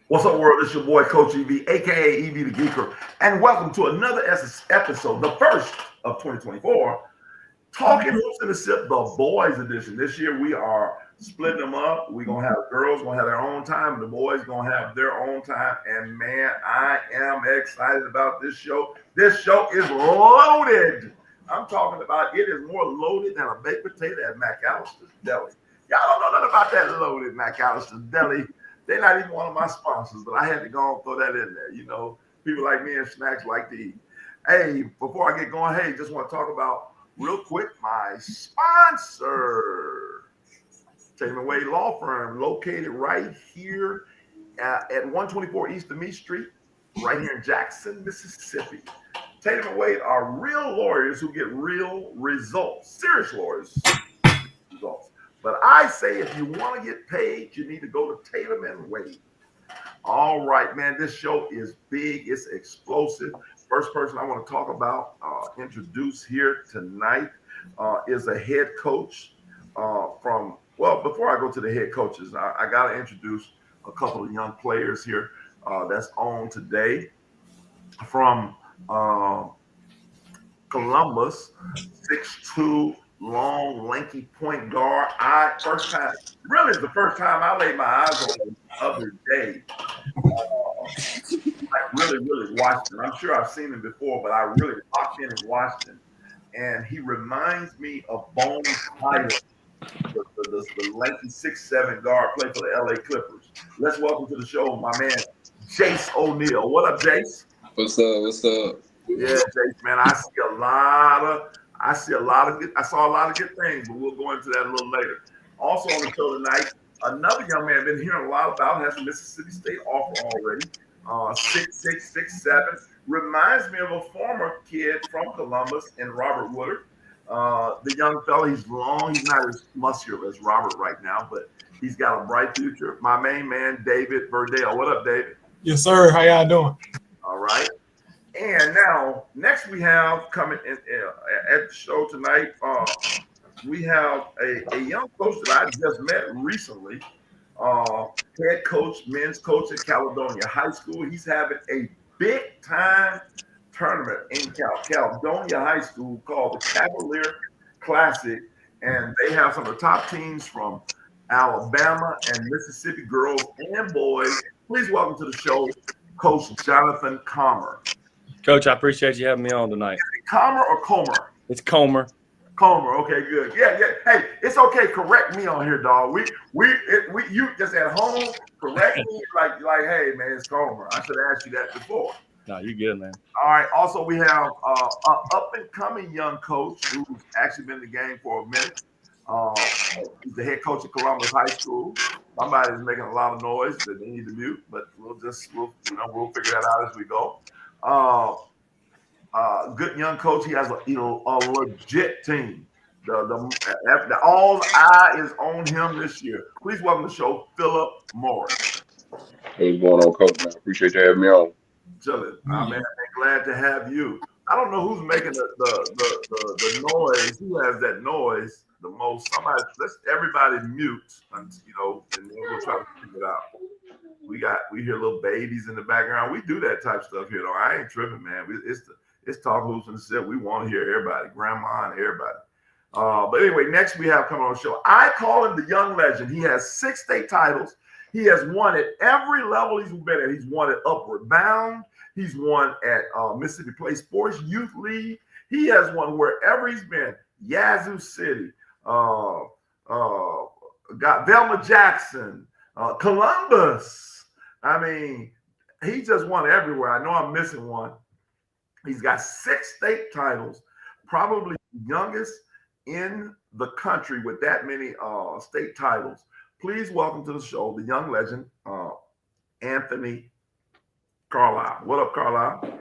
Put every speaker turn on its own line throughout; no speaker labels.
What's up, world? It's your boy, Coach EV, aka EV the Geeker, and welcome to another episode, the first of 2024, Talking Hoops in the Sip, the boys edition. This year we are splitting them up. We're gonna have girls gonna have their own time, and the boys gonna have their own time. And man, I am excited about this show. This show is loaded. I'm talking about it is more loaded than a baked potato at McAllister's Deli. Y'all don't know nothing about that loaded McAllister's Deli. They're not even one of my sponsors, but I had to go and throw that in there. You know, people like me and snacks like to eat. Hey, before I get going, hey, just want to talk about real quick my sponsor, Tatum Wade Law Firm, located right here at 124 East of Meade Street, right here in Jackson, Mississippi. Tatum Wade are real lawyers who get real results, serious lawyers results. But I say if you want to get paid, you need to go to Tatum and Wade. All right, man, this show is big. It's explosive. First person I want to talk about, introduce here tonight is a head coach before I go to the head coaches, I got to introduce a couple of young players here that's on today from Columbus, 6'2", long, lanky point guard. Really is the first time I laid my eyes on him the other day. I really watched him. I'm sure I've seen him before, but I really locked in and watched him. And he reminds me of Bones Hyland, the lanky 6'7" guard, played for the LA Clippers. Let's welcome to the show my man, Jace O'Neal. What up, Jace?
What's up? What's up?
Yeah, Jace, man, I saw a lot of good things, but we'll go into that a little later. Also on the show tonight, another young man I've been hearing a lot about, has a Mississippi State offer already. 6'6", 6'7", reminds me of a former kid from Columbus and Robert Woodard. The young fella, he's long, he's not as muscular as Robert right now, but he's got a bright future. My main man, David Verdale. What up, David?
Yes, sir. How y'all doing?
All right. And now, next we have coming in at the show tonight, we have a young coach that I just met recently, head coach, men's coach at Caledonia High School. He's having a big-time tournament in Caledonia High School called the Cavalier Classic, and they have some of the top teams from Alabama and Mississippi, girls and boys. Please welcome to the show, Coach Jonathan Comer.
Coach, I appreciate you having me on tonight.
Is it Comer or Comer?
It's Comer.
Comer, okay, good. Yeah. Hey, it's okay. Correct me on here, dog. You just at home correct me like, hey, man, it's Comer. I should have asked you that before.
No, you're good, man.
All right. Also, we have an up-and-coming young coach who's actually been in the game for a minute. He's the head coach at Columbus High School. Somebody's making a lot of noise that they need to mute, but we'll figure that out as we go. Good young coach. He has a legit team. The all eye is on him this year. Please welcome to the show, Philip Morris.
What's going on, Coach? Man, appreciate you having me on.
Chilling. Man, glad to have you. I don't know who's making the noise. Who has that noise the most? Let's everybody mute, and then we'll try to figure it out. We hear little babies in the background. We do that type of stuff here, though. I ain't tripping, man. It's Talk Hoops and Sip. We want to hear everybody, grandma and everybody. But anyway, next we have coming on the show. I call him the young legend. He has 6 state titles. He has won at every level he's been at. He's won at Upward Bound. He's won at Mississippi Play Sports Youth League. He has won wherever he's been. Yazoo City, got Velma Jackson, Columbus. I mean, he just won everywhere. I know I'm missing one. He's got 6 state titles, probably the youngest in the country with that many state titles. Please welcome to the show the young legend, Anthony Carlisle. What up, Carlisle?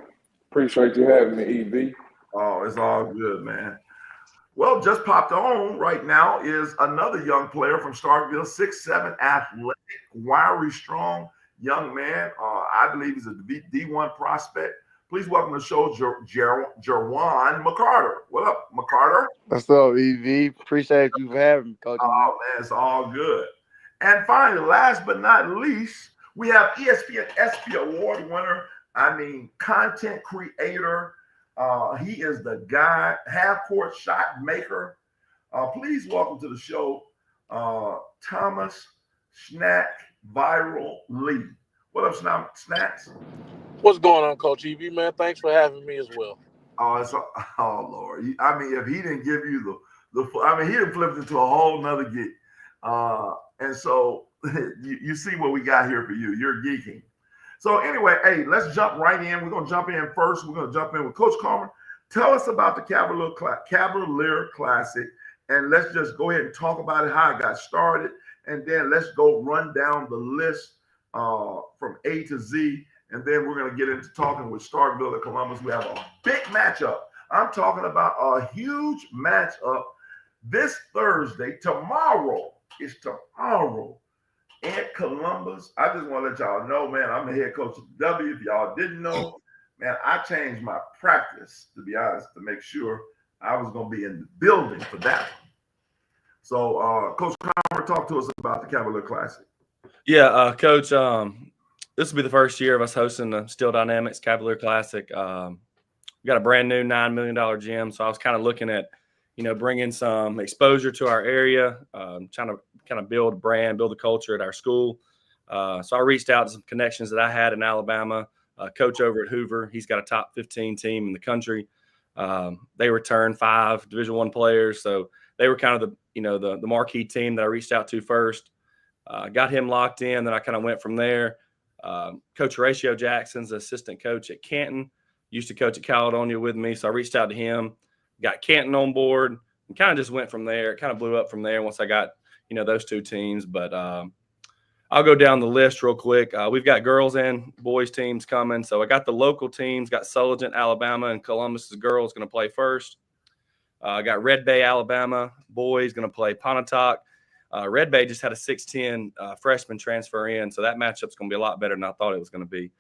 Appreciate you having me, EV.
Oh, it's all good, man. Well, just popped on right now is another young player from Starkville, 6'7", athletic, wiry, strong young man. I believe he's a D1 prospect. Please welcome to the show, Jerwan McCarter. What up, McCarter?
What's up, EV? Appreciate you for having me, Coach.
Oh, man, it's all good. And finally, last but not least, We have ESPN SP Award winner, content creator. He is the guy, half-court shot maker. Please welcome to the show, Thomas Snack Viral Lee. What up, Snacks?
What's going on, Coach EV, man? Thanks for having me as well.
Oh Lord. If he didn't give you he didn't flip it into a whole nother gig. And so you see what we got here for you. You're geeking. So anyway, hey, let's jump right in. We're gonna jump in first. We're gonna jump in with Coach Carmer. Tell us about the Cavalier Classic, and let's just go ahead and talk about it, how it got started, and then let's go run down the list from A to Z. And then we're going to get into talking with Starkville and Columbus. We have a big matchup. I'm talking about a huge matchup this Thursday. Tomorrow at Columbus. I just want to let y'all know, man, I'm the head coach of the W. If y'all didn't know, man, I changed my practice, to be honest, to make sure I was going to be in the building for that one. So, Coach Conner, talk to us about the Cavalier Classic.
Yeah, Coach, this will be the first year of us hosting the Steel Dynamics Cavalier Classic. We got a brand new $9 million gym, so I was kind of looking at, bringing some exposure to our area, trying to kind of build a brand, build a culture at our school. So I reached out to some connections that I had in Alabama. Coach over at Hoover, he's got a top 15 team in the country. They returned 5 Division I players, so they were kind of the marquee team that I reached out to first. Got him locked in, then I kind of went from there. Coach Horatio Jackson's assistant coach at Canton, used to coach at Caledonia with me, so I reached out to him, got Canton on board, and kind of just went from there. It kind of blew up from there once I got those 2 teams. But I'll go down the list real quick. We've got girls and boys teams coming, so I got the local teams. Got Sulligent, Alabama, and Columbus's girls going to play first. I got Red Bay, Alabama boys going to play Pontotoc. Red Bay just had a 6'10" freshman transfer in, so that matchup's going to be a lot better than I thought it was going to be.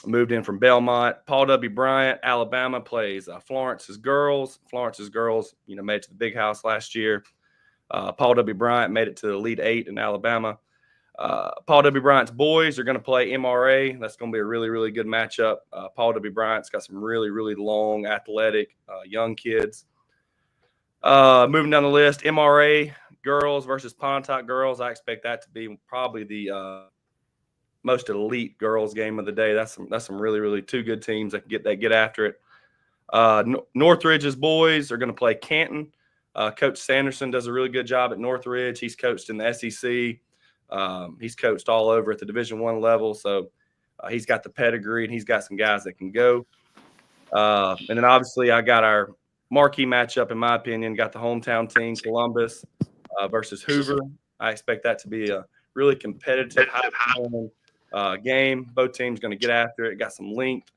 Moved in from Belmont. Paul W. Bryant, Alabama, plays Florence's girls. Florence's girls, made it to the big house last year. Paul W. Bryant made it to the Elite 8 in Alabama. Paul W. Bryant's boys are going to play MRA. That's going to be a really, really good matchup. Paul W. Bryant's got some really, really long, athletic, young kids. Moving down the list, MRA girls versus Pontotoc girls. I expect that to be probably the most elite girls game of the day. That's some really, really 2 good teams that can get after it. Northridge's boys are going to play Canton. Coach Sanderson does a really good job at Northridge. He's coached in the SEC. He's coached all over at the Division I level, so he's got the pedigree and he's got some guys that can go. And then obviously I got our marquee matchup, in my opinion, got the hometown team, Columbus versus Hoover. I expect that to be a really competitive, high game. Both teams going to get after it, got some length.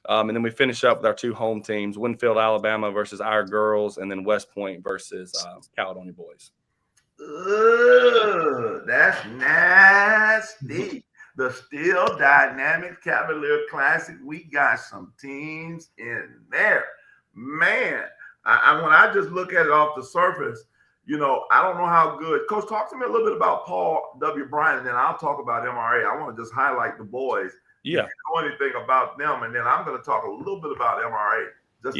And then we finish up with our 2 home teams, Winfield, Alabama versus our girls, and then West Point versus Caledonia boys.
That's nasty. The Steel Dynamics Cavalier Classic. We got some teams in there. Man, when I just look at it off the surface, I don't know how good. Coach, talk to me a little bit about Paul W. Bryant, and then I'll talk about MRA. I want to just highlight the boys.
Yeah.
If you know anything about them, and then I'm going to talk a little bit about MRA. Just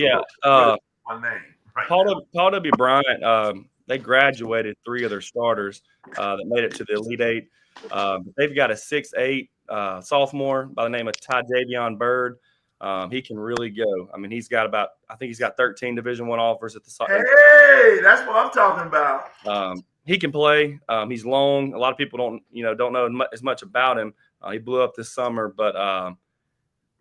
one name. Right.
Paul W. Bryant, they graduated 3 of their starters that made it to the Elite 8. They've got a 6'8" sophomore by the name of Ty Davion Bird. He can really go. I mean, he's got 13 Division I offers at the.
Hey, that's what I'm talking about.
He can play. He's long. A lot of people don't know as much about him. He blew up this summer, but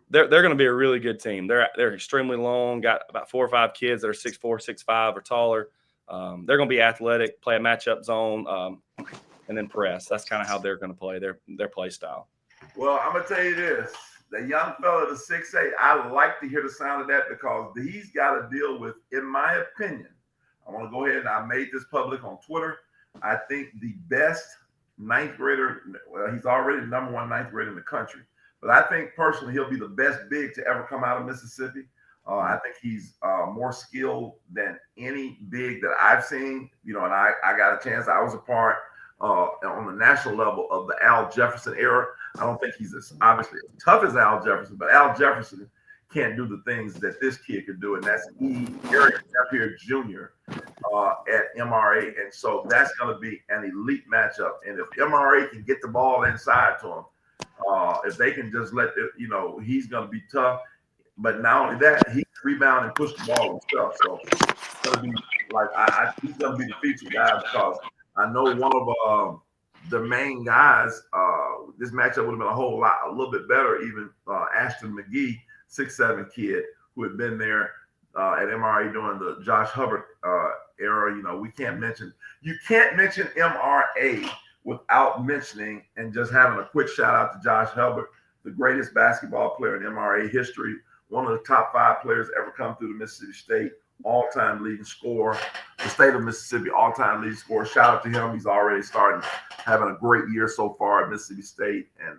they're going to be a really good team. They're extremely long. Got about 4 or 5 kids that are 6'4", 6'5", or taller. They're going to be athletic, play a matchup zone, and then press. That's kind of how they're going to play their play style.
Well, I'm going to tell you this. The young fella, the 6'8", I like to hear the sound of that because he's got to deal with, in my opinion, I want to go ahead and I made this public on Twitter. I think the best 9th grader, well, he's already the number 1 9th grader in the country. But I think personally he'll be the best big to ever come out of Mississippi. I think he's more skilled than any big that I've seen, and I got a chance. I was a part on the national level of the Al Jefferson era. I don't think he's obviously as tough as Al Jefferson, but Al Jefferson can't do the things that this kid could do, and that's Eric Napier Jr. At MRA, and so that's going to be an elite matchup. And if MRA can get the ball inside to him, if they can just let it, he's going to be tough. But not only that, he can rebound and push the ball himself. So it's going to be like he's going to be the featured guy because I know one of the main guys. This matchup would have been a little bit better. Even Ashton McGee, 6'7" kid who had been there at MRA during the Josh Hubbard era. You can't mention MRA without mentioning and just having a quick shout out to Josh Hubbard, the greatest basketball player in MRA history, one of the top 5 players ever come through the Mississippi State, all-time leading scorer, the state of Mississippi all-time leading scorer. Shout out to him. He's already starting having a great year so far at Mississippi State, and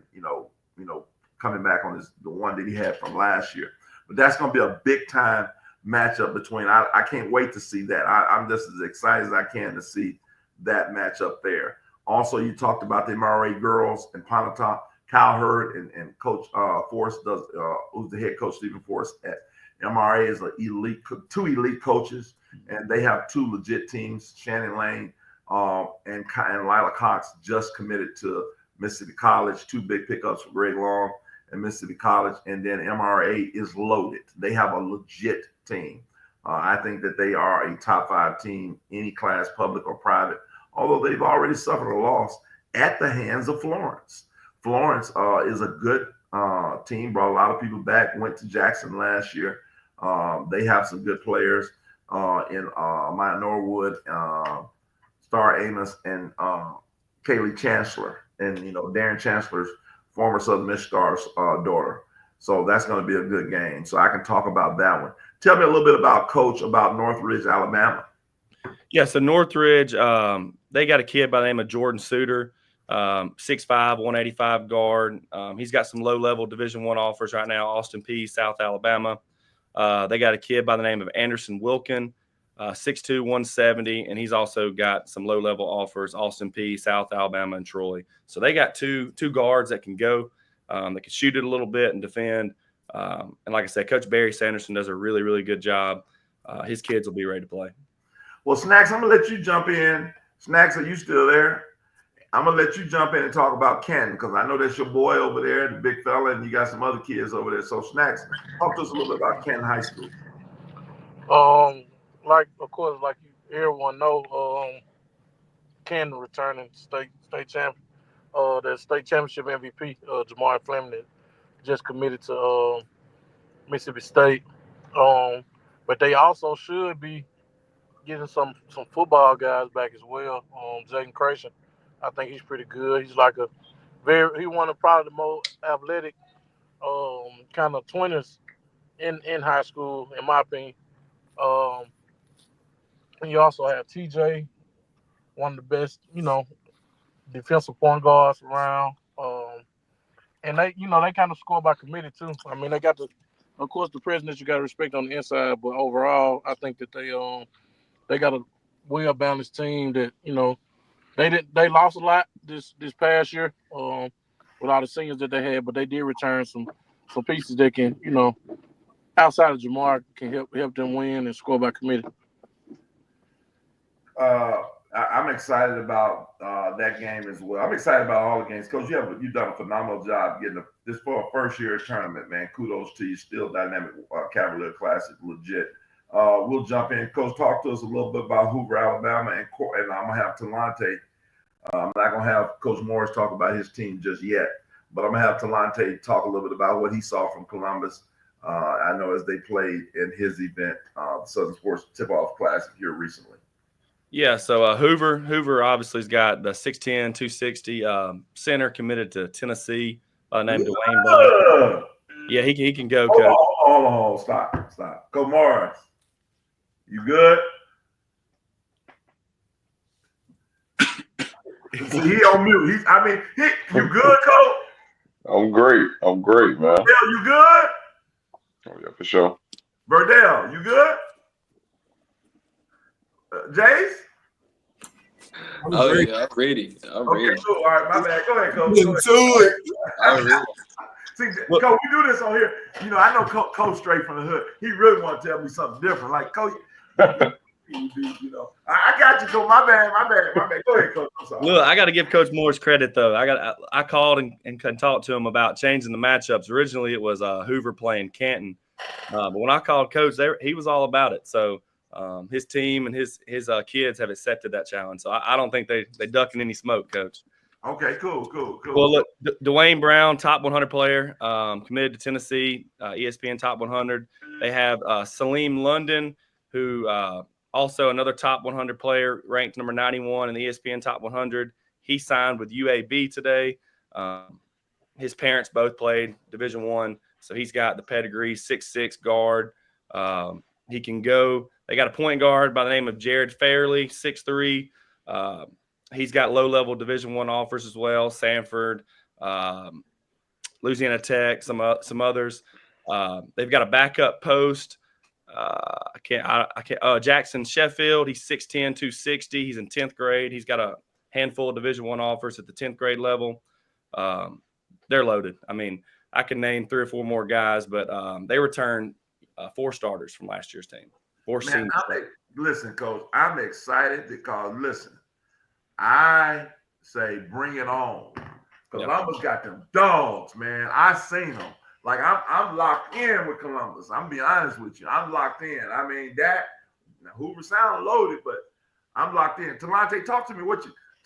coming back on the one that he had from last year. But that's going to be a big time matchup between. I can't wait to see that. I'm just as excited as I can to see that matchup there. Also, you talked about the MRA girls and Pontotoc. Kyle Hurd and Coach Forrest who's the head coach, Stephen Forrest at MRA, is two elite coaches, and they have 2 legit teams. Shannon Lane and Lila Cox just committed to Mississippi College. 2 big pickups for Greg Long and Mississippi College, and then MRA is loaded. They have a legit team. I think that they are a top 5 team, any class, public or private, although they've already suffered a loss at the hands of Florence. Florence is a good team, brought a lot of people back, went to Jackson last year. They have some good players in Maya Norwood, Star Amos, and Kaylee Chancellor, and Darren Chancellor's former Southern Miss Stars daughter. So that's going to be a good game. So I can talk about that one. Tell me a little bit about Northridge, Alabama.
Yeah, so Northridge, they got a kid by the name of Jordan Suter, 6'5", 185 guard. He's got some low-level Division I offers right now, Austin Peay, South Alabama. They got a kid by the name of Anderson Wilkin, 6'2", 170, and he's also got some low-level offers, Austin Peay, South Alabama, and Troy. So they got two guards that can go. They can shoot it a little bit and defend. And like I said, Coach Barry Sanderson does a really, really good job. His kids will be ready to play.
Well, Snacks, I'm going to let you jump in. Snacks, are you still there? I'm going to let you jump in and talk about Ken, because I know that's your boy over there, the big fella, and you got some other kids over there. So, Snacks, talk to us a little bit about Ken High School.
Like everyone know, Ken returning state champion, the state championship MVP, Jamar Fleming, that just committed to Mississippi State. But they also should be getting some football guys back as well. Jaden Creation, I think he's pretty good. He's like he one of probably the most athletic kind of 20s in high school, in my opinion. And you also have TJ, one of the best, defensive point guards around. And they kind of score by committee too. I mean, they got of course, the president you got to respect on the inside, but overall, I think that they got a well-balanced team that, they lost a lot this past year with all the seniors that they had, but they did return some pieces that can, outside of Jamar, can help them win and score by committee.
I'm excited about that game as well. I'm excited about all the games. Coach, you've done a phenomenal job getting this for a first-year tournament, man. Kudos to you. Still dynamic Cavalier Classic, legit. We'll jump in. Coach, talk to us a little bit about Hoover, Alabama, and I'm going to have Talante. I'm not going to have Coach Morris talk about his team just yet, but I'm going to have Talante talk a little bit about what he saw from Columbus. I know as they played in his event, Southern Sports Tip-Off Classic here recently.
Yeah, so Hoover obviously has got the 6'10", 260 center committed to Tennessee by the name of Dwayne Bond. Yeah, he can go, Coach.
Hold on. Stop. Go Morris. You good? See, he on mute. You good, Coach?
I'm great, man.
Burdell, you good?
Oh, yeah, for sure.
Burdell, you good? Jace?
Oh yeah, I'm ready. I'm
Okay,
ready.
cool. All right, my bad. Go ahead, Coach.
Into it.
I'm ready.
See, Coach, we do this on here. You know, I know Coach straight from the hood. He really want to tell me something different. Like, Coach, you know, I got you, Coach. My bad. Go ahead, Coach. I'm sorry.
Look, I got to give Coach Morris credit though. I called and talked to him about changing the matchups. Originally, it was Hoover playing Canton, but when I called Coach, he was all about it. So his team and his kids have accepted that challenge. So I don't think they ducking any smoke, Coach.
Okay, cool.
Well, look, Dwayne Brown, top 100 player, committed to Tennessee, ESPN top 100. They have Salim London, who also another top 100 player, ranked number 91 in the ESPN top 100. He signed with UAB today. His parents both played Division I, so he's got the pedigree, 6'6" guard. He can go. They got a point guard by the name of Jared Fairley, 6'3". He's got low-level Division I offers as well. Sanford, Louisiana Tech, some others. They've got a backup post. I can't. Jackson Sheffield. He's 6'10", 260. He's in 10th grade. He's got a handful of Division I offers at the 10th grade level. They're loaded. I mean, I can name 3 or 4 more guys, but they returned 4 starters from last year's team. 4 seniors.
Listen, Coach, I'm excited because I say bring it on. Columbus got them dogs, man. I seen them. Like I'm locked in with Columbus. I'm be honest with you. I'm locked in. I mean that Hoover sound loaded, but I'm locked in. Talante, talk to me.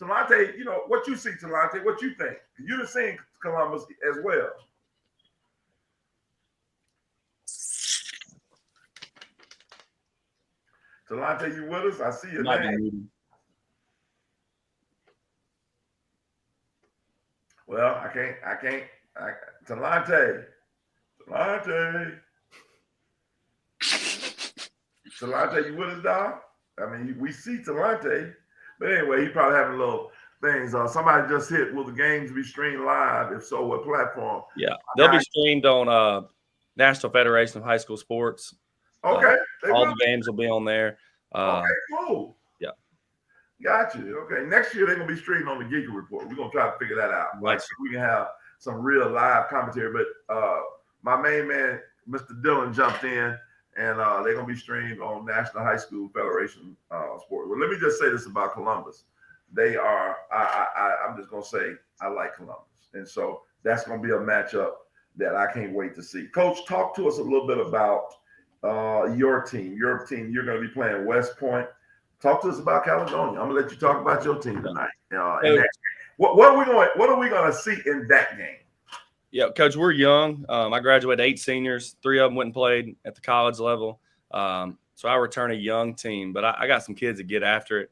Talante, you know what you see, Talante. What you think? You done seen Columbus as well. Talante, you with us? I see your name. Well, I can't. Talante, you with us, dog? I mean, we see Talante, but anyway, he probably having little things. Somebody just hit. Will the games be streamed live? If so, what platform?
Yeah, they'll be streamed on National Federation of High School Sports.
Okay,
all the games will be on there.
Okay, cool.
Yeah.
Got you. Okay. Next year they're gonna be streaming on the Giga Report. We're gonna try to figure that out.
Right.
Like so we can have some real live commentary. But my main man, Mr. Dillon, jumped in and they're gonna be streamed on National High School Federation Sport. Well, let me just say this about Columbus. They are I'm just gonna say I like Columbus. And so that's gonna be a matchup that I can't wait to see. Coach, talk to us a little bit about your team. You're going to be playing West Point. Talk to us about Caledonia. I'm going to let you talk about your team tonight. What are we going to see in that game?
Yeah, Coach, we're young. I graduated 8 seniors. 3 of them went and played at the college level. So I return a young team, but I got some kids that get after it.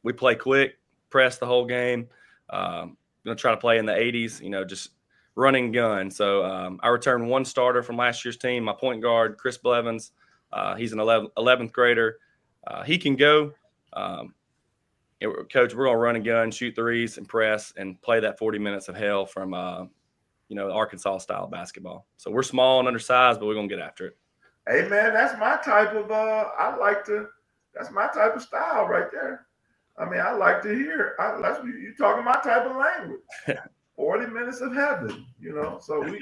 We play quick, press the whole game. Going to try to play in the 80s, just running gun. So I returned 1 starter from last year's team. My point guard, Chris Blevins, he's an 11th grader. He can go. Coach, we're going to run and gun, shoot threes and press and play that 40 minutes of hell from, Arkansas style basketball. So we're small and undersized, but we're going to get after it.
Hey, man, that's my type of that's my type of style right there. I mean, I like to hear. You're talking my type of language. 40 minutes of heaven, so we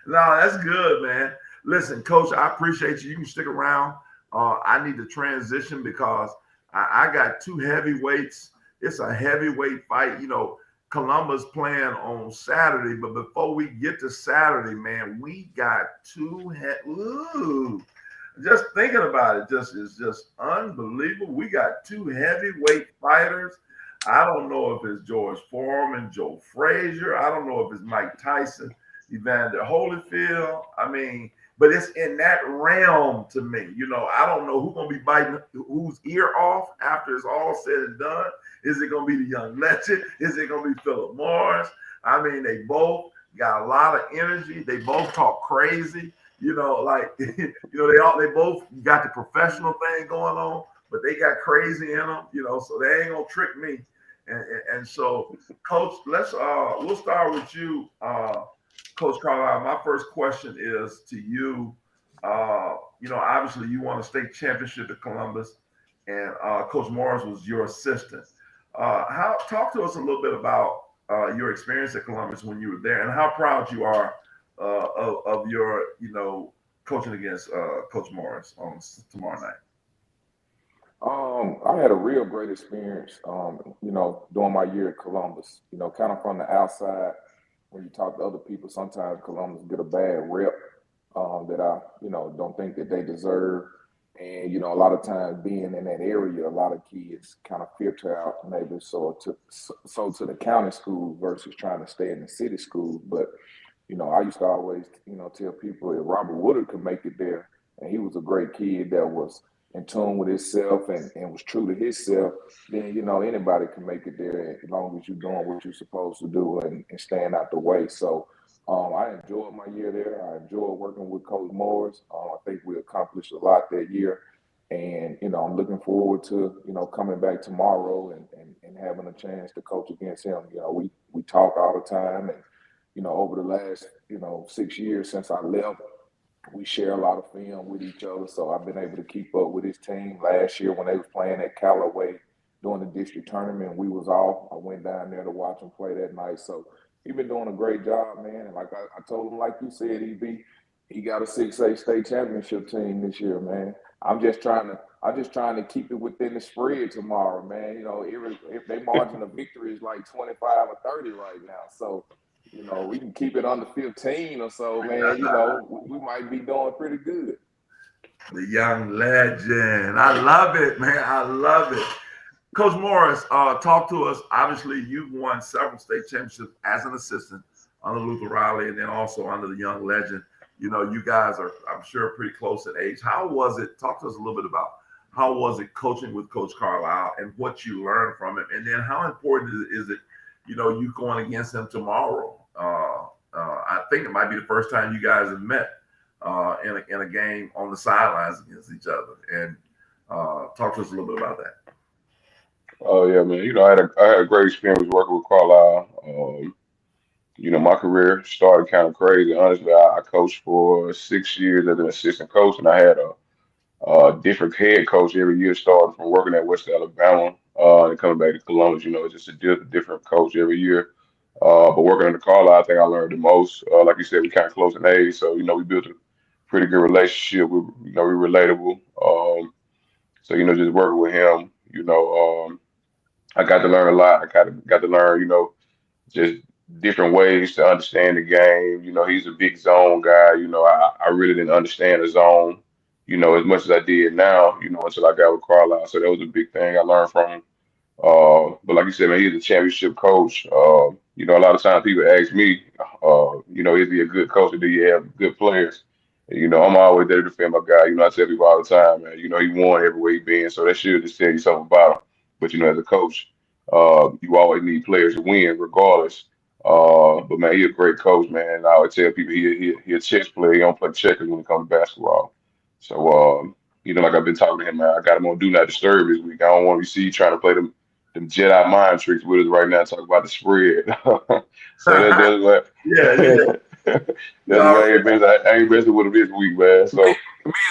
no, that's good, man. Listen, Coach, I appreciate you. You can stick around. I need to transition because I got 2 heavyweights. It's a heavyweight fight. Columbus playing on Saturday, but before we get to Saturday, man, we got 2 just thinking about it is just unbelievable. We got 2 heavyweight fighters. I don't know if it's George Foreman, Joe Frazier. I don't know if it's Mike Tyson, Evander Holyfield. I mean, but it's in that realm to me. I don't know who's going to be biting whose ear off after it's all said and done. Is it going to be the young legend? Is it going to be Philip Morris? I mean, they both got a lot of energy. They both talk crazy. They both got the professional thing going on, but they got crazy in them, so they ain't going to trick me. And so, Coach, we'll start with you, Coach Carlisle. My first question is to you. Obviously you won a state championship at Columbus. and Coach Morris was your assistant. Talk to us a little bit about your experience at Columbus when you were there, and how proud you are of your, coaching against Coach Morris on tomorrow night.
I had a real great experience, during my year at Columbus. Kind of from the outside, when you talk to other people, sometimes Columbus get a bad rep that I, don't think that they deserve. And a lot of times being in that area, a lot of kids kind of filter out maybe so to the county school versus trying to stay in the city school. But I used to always, tell people if Robert Woodard could make it there, and he was a great kid that was in tune with himself and was true to himself, then, anybody can make it there as long as you're doing what you're supposed to do and staying out the way. So I enjoyed my year there. I enjoyed working with Coach Morris. I think we accomplished a lot that year. And, I'm looking forward to, coming back tomorrow and having a chance to coach against him. We talk all the time, and over the last, 6 years since I left, we share a lot of film with each other. So I've been able to keep up with his team. Last year when they was playing at Callaway during the district tournament, we was off. I went down there to watch him play that night. So he's been doing a great job, man. And like I told him, like you said, he got a 6A state championship team this year, man. I'm just trying to keep it within the spread tomorrow, man. If they margin of victory is like 25 or 30 right now. So we can keep it under 15 or so, man. We might be doing pretty good.
The young legend. I love it, man. I love it. Coach Morris, talk to us. Obviously, you've won several state championships as an assistant under Luther Riley and then also under the young legend. You guys are, I'm sure, pretty close in age. How was it? Talk to us a little bit about how was it coaching with Coach Carlisle and what you learned from him, and then how important is it, you going against him tomorrow? I think it might be the first time you guys have met in a game on the sidelines against each other. And talk to us a little bit about that.
Oh yeah, man. I had a great experience working with Carlisle. My career started kind of crazy. Honestly, I coached for 6 years as an assistant coach, and I had a different head coach every year, starting from working at West Alabama and coming back to Columbus. It's just a different coach every year. But working under Carlisle, I think I learned the most. Like you said, we kind of close in age, so we built a pretty good relationship. We're relatable. So just working with him, I got to learn a lot. I got to learn, just different ways to understand the game. He's a big zone guy. I really didn't understand the zone, as much as I did now, until I got with Carlisle. So that was a big thing I learned from him. But like you said, man, he's a championship coach. A lot of times people ask me, is he a good coach or do you have good players? And, I'm always there to defend my guy. I tell people all the time, man, he won everywhere he been. So that should just tell you something about him. But, as a coach, you always need players to win regardless. But man, he's a great coach, man. I always tell people he a chess player. He don't play checkers when it comes to basketball. So, like I've been talking to him, man, I got him on Do Not Disturb this week. I don't want to see you trying to play them Jedi mind tricks with us right now, talking about the spread. So that's what
Yeah, yeah.
that's what I ain't messing with him this week, man. So
Me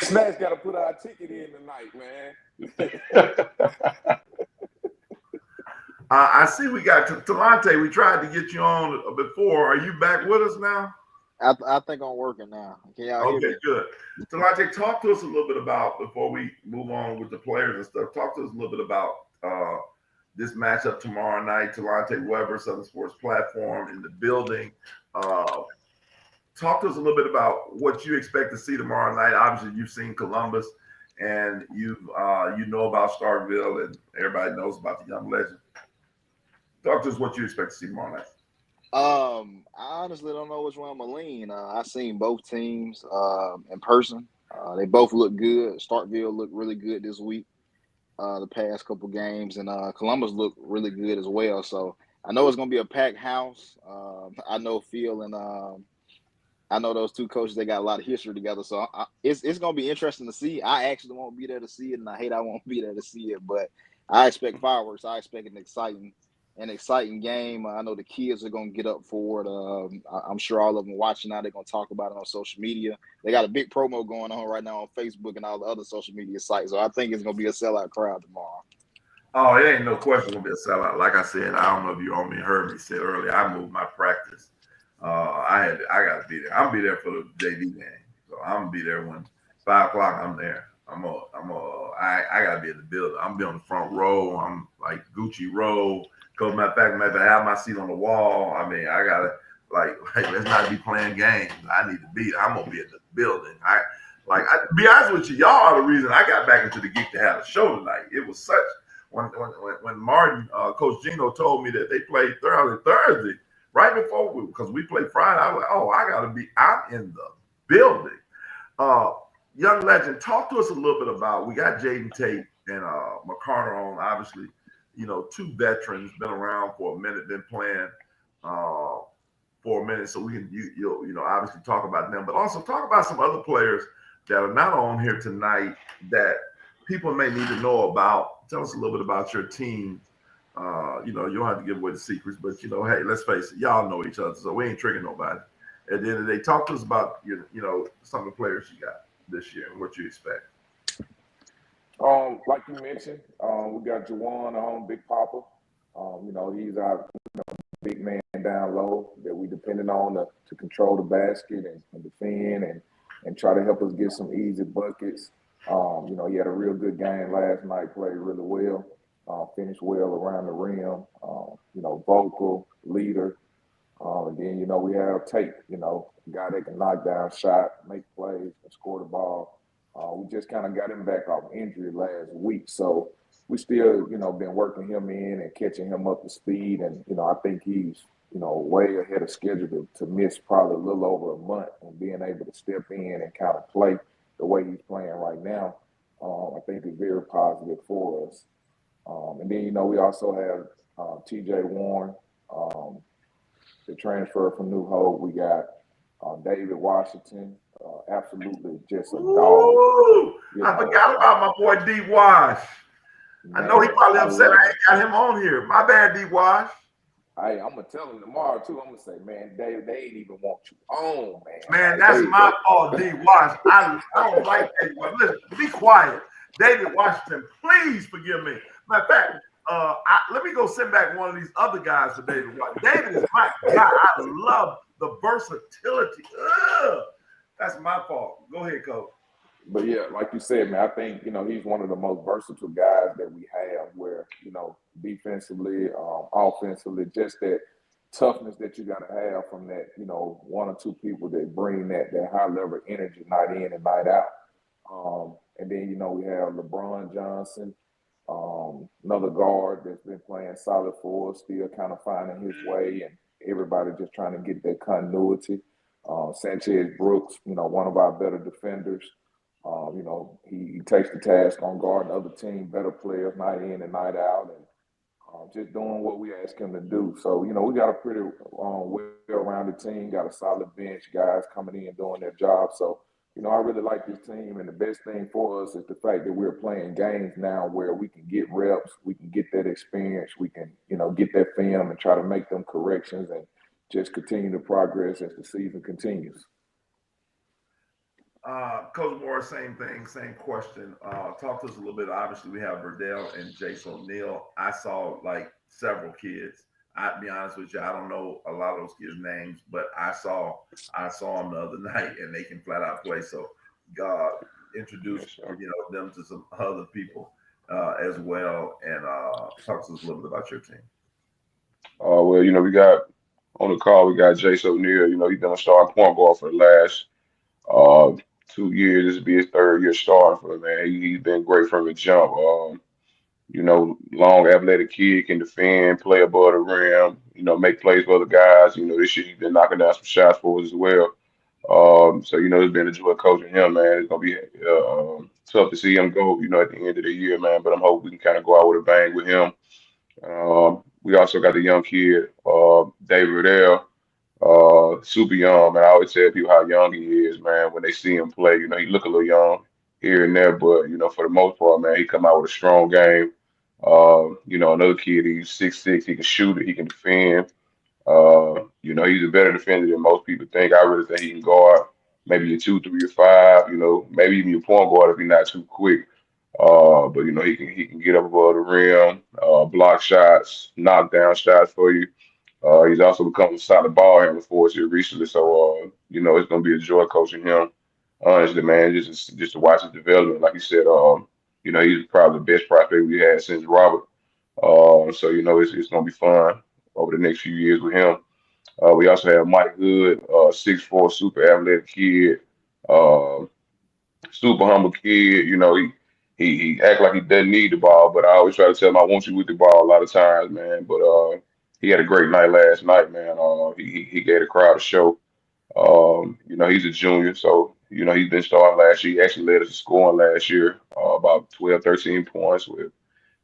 and Snatch got to put our ticket in tonight, man.
I see we got Talante. We tried to get you on before. Are you back with us now?
I think I'm working now. Can y'all hear me?
Okay, good. Talante, talk to us a little bit about, before we move on with the players and stuff, talk to us a little bit about this matchup tomorrow night. Talante Weber, Southern Sports Platform in the building. Talk to us a little bit about what you expect to see tomorrow night. Obviously, you've seen Columbus, and you know about Starkville, and everybody knows about the young legend. Talk to us what you expect to see tomorrow night.
I honestly don't know which one I'm gonna lean. I've seen both teams in person. They both look good. Starkville looked really good this week, the past couple games, and Columbus looked really good as well. So I know it's gonna be a packed house. I know Phil and I know those two coaches. They got a lot of history together, so it's gonna be interesting to see. I actually won't be there to see it, and I hate I won't be there to see it, but I expect fireworks. I expect an exciting an exciting game. I know the kids are going to get up for it. I'm sure all of them watching now. They're going to talk about it on social media. They got a big promo going on right now on Facebook and all the other social media sites. So I think it's going to be a sellout crowd tomorrow.
Oh, it ain't no question gonna be a sellout. Like I said, I don't know if you only heard me say earlier. I moved my practice. I got to be there. I'm be there for the JV game, so I'm gonna be there when 5 o'clock. I'm there. I gotta be in the building. I'm be on the front row. I'm like Gucci row. Cause matter of fact, maybe I have my seat on the wall. I mean, I gotta like let's not be playing games. I need to be. I'm gonna be in the building. To be honest with you, y'all are the reason I got back into the geek to have a show tonight. It was such when Martin, Coach Gino told me that they played Thursday, right before because we played Friday. I was like, oh, I gotta be. I'm in the building. Uh, Young legend, talk to us a little bit about. We got Jaden Tate and McCarter on. Obviously, two veterans, been around for a minute, been playing uh, for a minute, so we can obviously talk about them, but also talk about some other players that are not on here tonight that people may need to know about. Tell us a little bit about your team. You don't have to give away the secrets, but hey, let's face it, y'all know each other, so we ain't tricking nobody. At the end of the day, talk to us about some of the players you got this year and what you expect.
Like you mentioned, we got Juwan on, Big Papa. He's our big man down low that we depended on to control the basket and defend and try to help us get some easy buckets. He had a real good game last night, played really well, finished well around the rim, vocal, leader. And then, we have Tate, a guy that can knock down shot, make plays, and score the ball. We just kind of got him back off injury last week. So we still, been working him in and catching him up to speed. And, I think he's, way ahead of schedule to miss probably a little over a month and being able to step in and kind of play the way he's playing right now, I think is very positive for us. And then, we also have TJ Warren, the transfer from New Hope. We got David Washington, absolutely just a dog.
Ooh, I forgot about my boy D Wash. I know he probably upset I ain't got him on here. My bad, D Wash.
Hey, I'm gonna tell him tomorrow too. I'm gonna say, man, Dave, they ain't even want you on, man.
Man, that's my fault, D Wash. I don't like that. Listen, be quiet. David Washington, please forgive me. Matter of fact, let me go send back one of these other guys for David Washington. David is my guy. I love the versatility. That's my fault. Go ahead, Coach.
But yeah, like you said, man, I think, he's one of the most versatile guys that we have where, defensively, offensively, just that toughness that you got to have from that, one or two people that bring that high level energy night in and night out. And then, we have LeBron Johnson, another guard that's been playing solid for us, still kind of finding his way, and everybody just trying to get that continuity. Sanchez Brooks, one of our better defenders. He takes the task on guarding other team, better players night in and night out, and just doing what we ask him to do. So, we got a pretty well-rounded team, got a solid bench, guys coming in doing their job. So, I really like this team, and the best thing for us is the fact that we're playing games now where we can get reps, we can get that experience, we can, get that film and try to make them corrections and just continue to progress as the season continues.
Coach Morris, same thing, same question. Talk to us a little bit. Obviously, we have Verdell and Jace O'Neal. I saw like several kids. I'll be honest with you, I don't know a lot of those kids' names, but I saw them the other night, and they can flat out play. So, God introduced them to some other people as well, and talk to us a little bit about your team.
Well, we got on the call, we got Jace O'Neal. He's been a starting point guard for the last 2 years. This will be his third year starting for him, man. He's been great from the jump. Long athletic kid, can defend, play above the rim, make plays for other guys. This year he's been knocking down some shots for us as well. So it's been a joy coaching him, man. It's gonna be tough to see him go, at the end of the year, man. But I'm hoping we can kind of go out with a bang with him. We also got the young kid, David Riddell, super young, man. I always tell people how young he is, man. When they see him play, he look a little young here and there, but for the most part, man, he come out with a strong game. Another kid, he's 6'6", he can shoot it, he can defend. He's a better defender than most people think. I really think he can guard maybe a 2, 3, or 5. Maybe even your point guard if he's not too quick. But he can get up above the rim, block shots, knock down shots for you. He's also become a solid ball handler for us here recently. So it's gonna be a joy coaching him. Honestly, man, just to watch his development. Like you said, he's probably the best prospect we had since Robert. So it's gonna be fun over the next few years with him. We also have Mike Hood, 6'4", super athletic kid, uh, super humble kid. He act like he doesn't need the ball, but I always try to tell him I want you with the ball a lot of times, man. But he had a great night last night, man. He gave the crowd a show. He's a junior, so he's been starting last year. He actually led us in scoring last year, about 12, 13 points with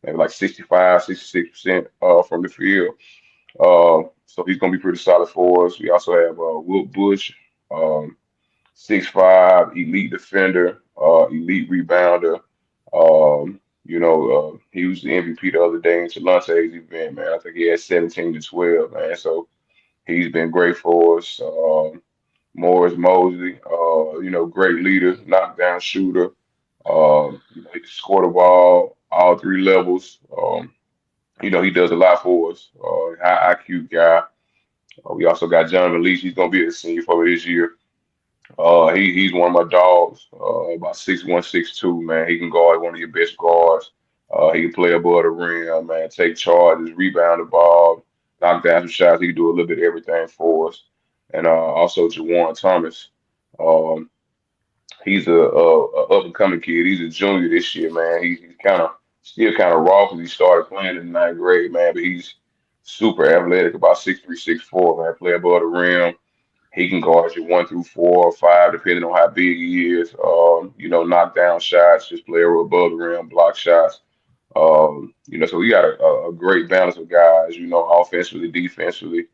maybe like 65, 66% from the field. So he's gonna be pretty solid for us. We also have Wilt Bush, um, 6'5", elite defender, elite rebounder. He was the MVP the other day in Talante's event, man. I think he had 17 to 12, man. So he's been great for us. Morris Mosley, great leader, knockdown shooter. He can score the ball all three levels. He does a lot for us. High IQ guy. We also got John Leach. He's gonna be a senior for this year. He's one of my dogs. About 6'1", 6'2", man. He can guard one of your best guards. He can play above the rim, man. Take charges, rebound the ball, knock down some shots. He can do a little bit of everything for us. And also Jawan Thomas. Um, he's a up and coming kid. He's a junior this year, man. He's kind of still kind of raw because he started playing in the ninth grade, man. But he's super athletic, about 6'3", 6'4", man. Play above the rim. He can guard you 1 through 4 or 5, depending on how big he is. Knock down shots, just play above the rim, block shots. So we got a great balance of guys, offensively, defensively.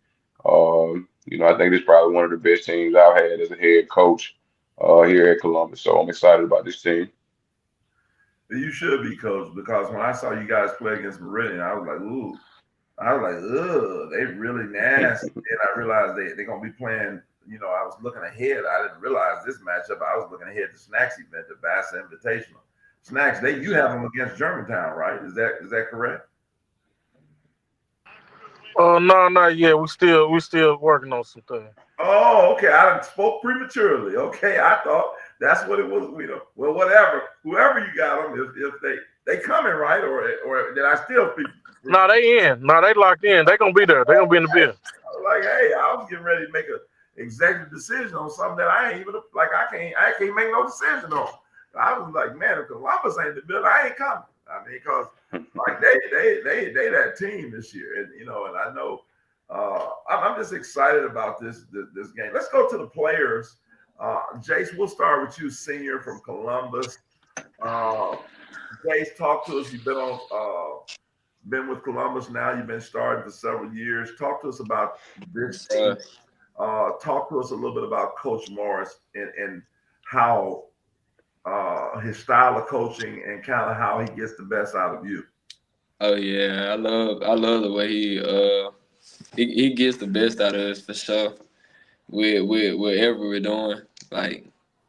I think this is probably one of the best teams I've had as a head coach here at Columbus. So I'm excited about this team.
You should be, coach, because when I saw you guys play against Meridian, I was like, ooh. I was like, ugh, they really nasty. And I realized they're going to be playing, I was looking ahead. I didn't realize this matchup. I was looking ahead to Snacks event, the Bass Invitational. Snacks, you have them against Germantown, right? Is that correct?
No, not yet. We still working on some things.
Oh, okay. I spoke prematurely. Okay, I thought that's what it was. Well, whatever. Whoever you got them, if they coming right, or did I still speak?
No, they in. No, they locked in. They gonna be there. They gonna be in the building.
Like, hey, I was getting ready to make an executive decision on something that I ain't even like. I can't make no decision on. I was like, man, if Columbus ain't in the building, I ain't coming. I mean, because like they that team this year, and I know I'm just excited about this game. Let's go to the players. Jace, we'll start with you, senior from Columbus. Jace, talk to us. You've been with Columbus now. You've been starting for several years. Talk to us about this team. Talk to us a little bit about Coach Morris and how his style of coaching and kind of how he gets the best out of you.
Oh yeah, I love the way he gets the best out of us for sure. With whatever we're doing, like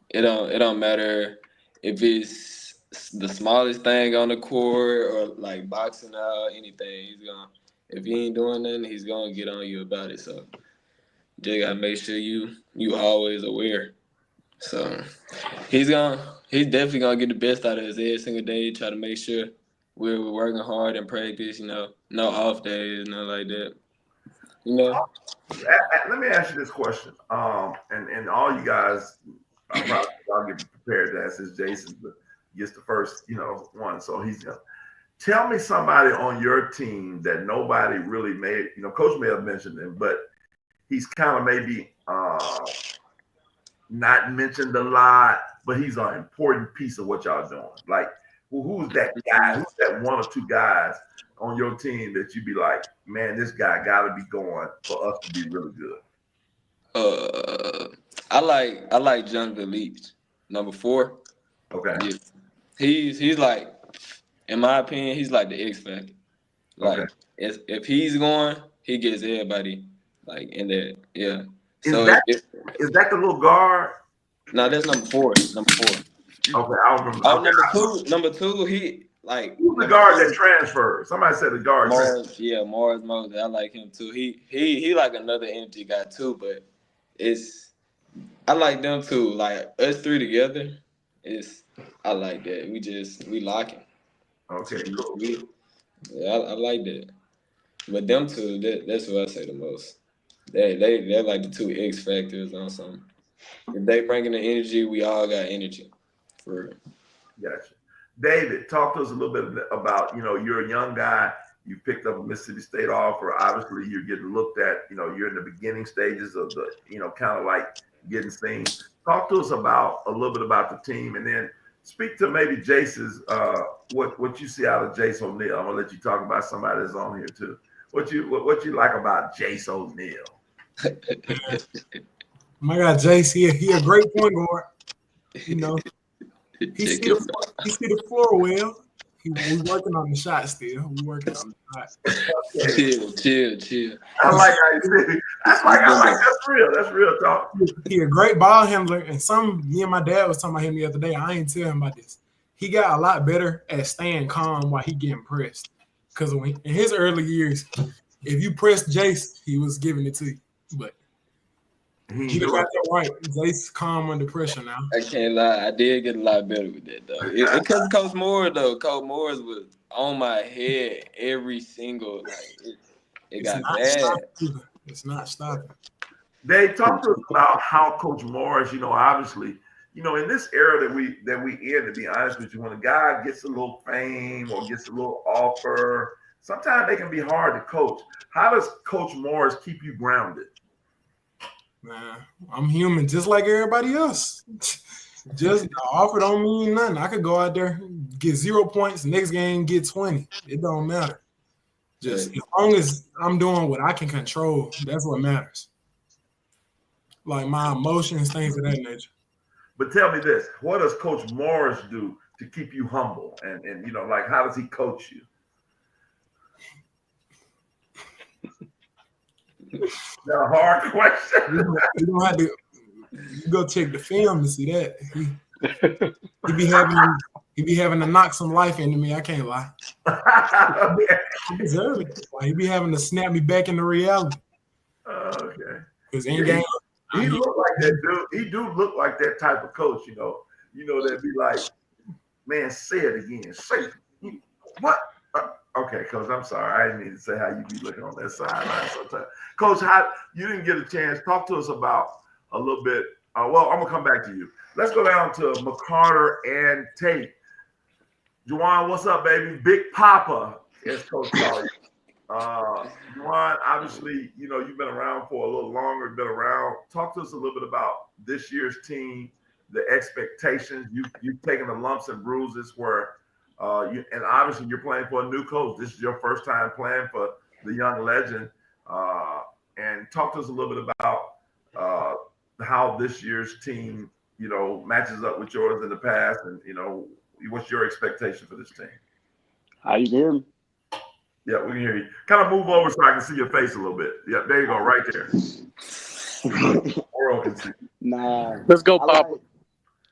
it don't matter if it's the smallest thing on the court or like boxing out, anything. If he ain't doing nothing, he's gonna get on you about it. So just gotta make sure you always aware. So he's definitely gonna get the best out of us every single day. Try to make sure we're working hard in practice. No off days, nothing like that.
Let me ask you this question. And all you guys, I'll get prepared to ask this. Jason gets the first, one. So he's gonna tell me somebody on your team that nobody really made. Coach may have mentioned him, but he's kind of maybe not mentioned a lot, but he's an important piece of what y'all doing. Like, who's that guy? Who's that one or two guys on your team that you be like, man, this guy got to be going for us to be really good?
I like Jonathan Leach, number 4.
Okay.
Yeah. He's like in my opinion, he's like the X factor. Like
Okay.
if he's going, he gets everybody like in there. Yeah.
Is
So
that
if
is that the little guard?
no, that's number 4. Number 4.
Okay, I remember.
Oh,
Okay,
number two, he like
who's the
number
guard
2.
that transferred? Somebody said the guard transferred.
Mars Moses. I like him too. He like another energy guy too, but I like them too. Like us 3 together, I like that. We locking.
Okay, cool.
Yeah, I like that. But them two, that's what I say the most. They're like the 2 X factors on something. If they bringing the energy, we all got energy. For real.
Gotcha. David, talk to us a little bit about, you're a young guy. You picked up a Mississippi State offer. Obviously, you're getting looked at. You're in the beginning stages of the, kind of like getting seen. Talk to us about a little bit about the team, and then speak to maybe Jace's what you see out of Jace O'Neal. I'm gonna let you talk about somebody that's on here too. What you like about Jace O'Neal?
My God, Jace, he a great point guard. He see the floor well. We working on the shot still. We working on the shot.
Chill.
I like how you said it. That's real. That's real talk.
He a great ball handler, and me and my dad was talking about him the other day. I ain't tell him about this. He got a lot better at staying calm while he getting pressed. Because in his early years, if you pressed Jace, he was giving it to you. But he got that right. Jace calm under pressure now.
I can't lie. I did get a lot better with that though. Because of Coach Moore though. Coach Morris was on my head every single it got bad.
It's not stopping.
They talked to us about how Coach Morris, obviously, in this era that we in, to be honest with you, when a guy gets a little fame or gets a little offer, sometimes they can be hard to coach. How does Coach Morris keep you grounded?
Man, I'm human just like everybody else. Just the offer don't mean nothing. I could go out there, get 0 points, next game get 20. It don't matter. Just as long as I'm doing what I can control, that's what matters. Like my emotions, things of that nature.
But tell me this: what does Coach Morris do to keep you humble? And like how does he coach you? That's a hard question.
You don't have to. You go check the film to see that. He be having to knock some life into me. I can't lie. I deserve it. Like, he be having to snap me back into reality.
Okay.
Because in game,
he look like that dude. He do look like that type of coach. That be like, man, say it again. Say it. What? Okay, Coach, I'm sorry. I didn't mean to say how you be looking on that sideline sometimes. Coach, how you didn't get a chance. Talk to us about a little bit. Well, I'm gonna come back to you. Let's go down to McCarter and Tate. Juwan, what's up, baby? Big Papa, as Coach calls you. Juwan, obviously, you've been around for a little longer. Been around. Talk to us a little bit about this year's team, the expectations. You've taken the lumps and bruises where. And obviously you're playing for a new coach. This is your first time playing for the young legend. And talk to us a little bit about how this year's team, matches up with yours in the past, and what's your expectation for this team?
How you hear me?
Yeah, we can hear you. Kind of move over so I can see your face a little bit. Yeah, there you go, right there. World can see.
Nah.
Let's go, Papa.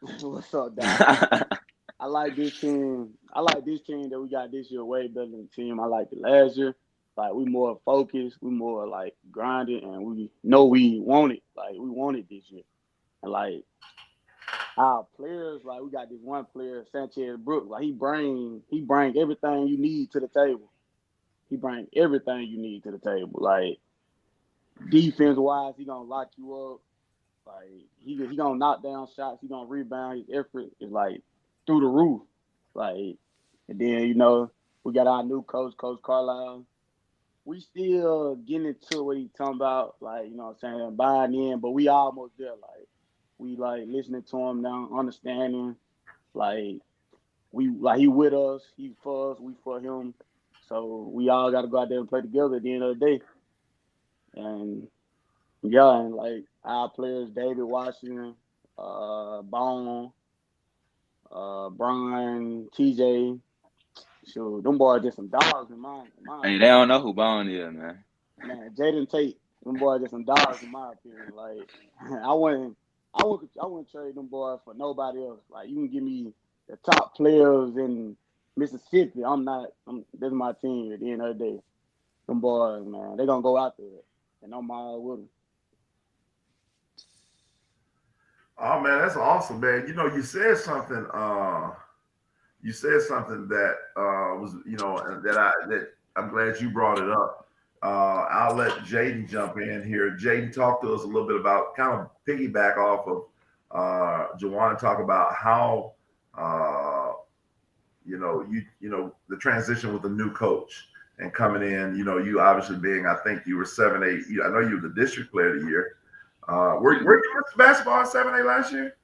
What's up, Doc? I like this team. I like this team that we got this year way better than the team I liked it last year. Like, we more focused, we more like grinded, and we know we want it. Like, we want it this year. And like our players, like we got this one player, Sanchez Brooks. Like he bring everything you need to the table. He bring everything you need to the table. Like defense wise, he gonna lock you up. Like he gonna knock down shots. He gonna rebound. His effort is like through the roof. Like, and then we got our new coach, Coach Carlisle. We still getting into what he's talking about, like, what I'm saying, buying in, but we almost there. Like, we like listening to him now, understanding. Like, he with us, he for us, we for him. So we all got to go out there and play together at the end of the day. And yeah, and like our players, David Washington, Bone, Brian, TJ, Sure, them boys just some dogs in my
Hey, they don't know who Bone is, man.
man. Jaden Tate, them boys just some dogs in my opinion. Like I wouldn't trade them boys for nobody else. Like you can give me the top players in Mississippi. This is my team at the end of the day. Them boys, man, they gonna go out there, and I'm all with them.
Oh man, that's awesome, man. You know, you said something. You said something that was, that I'm glad you brought it up. I'll let Jaden jump in here. Jaden, talk to us a little bit about, kind of piggyback off of Jawan, talk about how the transition with the new coach and coming in. You know, you obviously being, I think you were 7A. I know you were the district player of the year. Were you Mr. Basketball in 7A last year?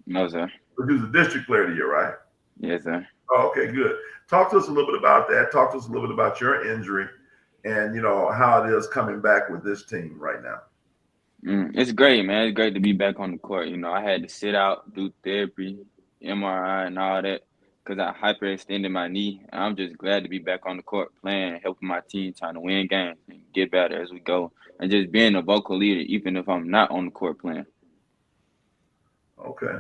No, sir.
But you was the district player of the year, right?
Yes, sir.
Oh, okay, good. Talk to us a little bit about that. Talk to us a little bit about your injury and, how it is coming back with this team right now.
It's great, man. It's great to be back on the court. You know, I had to sit out, do therapy, MRI, and all that because I hyperextended my knee. I'm just glad to be back on the court playing, helping my team, trying to win games and get better as we go, and just being a vocal leader, even if I'm not on the court playing.
Okay.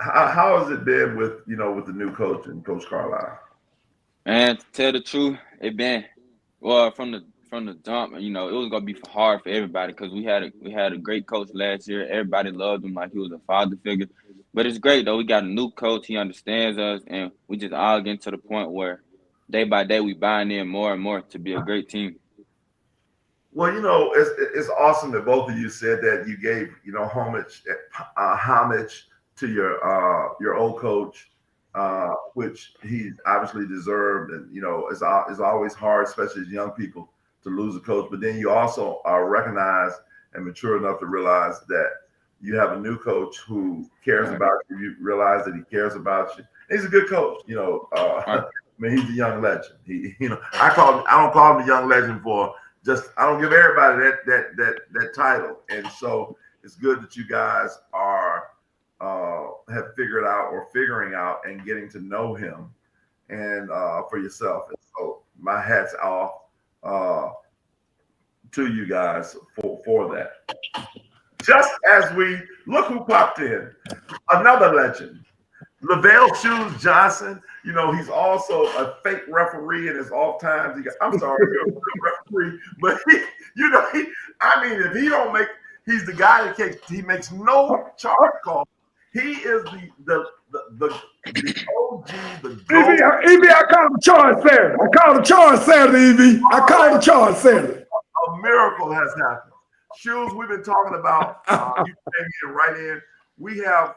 How has it been with the new coach and Coach Carlisle?
And to tell the truth, it been from the jump. You know, it was gonna be hard for everybody because we had a great coach last year. Everybody loved him like he was a father figure. But it's great though. We got a new coach. He understands us, and we just all getting to the point where day by day we buying in more and more to be a great team.
Well, it's awesome that both of you said that you gave homage to your old coach, which he obviously deserved. And it's always hard, especially as young people, to lose a coach. But then you also recognize and mature enough to realize that you have a new coach who cares about you. You realize that he cares about you. And he's a good coach. I mean, he's a young legend. I don't call him a young legend for just. I don't give everybody that title. And so it's good that you guys are. Have figured out or figuring out and getting to know him and for yourself. And so my hat's off to you guys for that. Just as we look who popped in, another legend, Lavelle Shoes Johnson. He's also a fake referee in his off times. I'm sorry, he's a referee, but if he don't make, he's the guy that he makes no charge call. He is the OG, the GOAT.
EB, I called the charge Saturday. EB. I called the charge Saturday.
A miracle has happened. Shoes, we've been talking about. You came in right in. We have.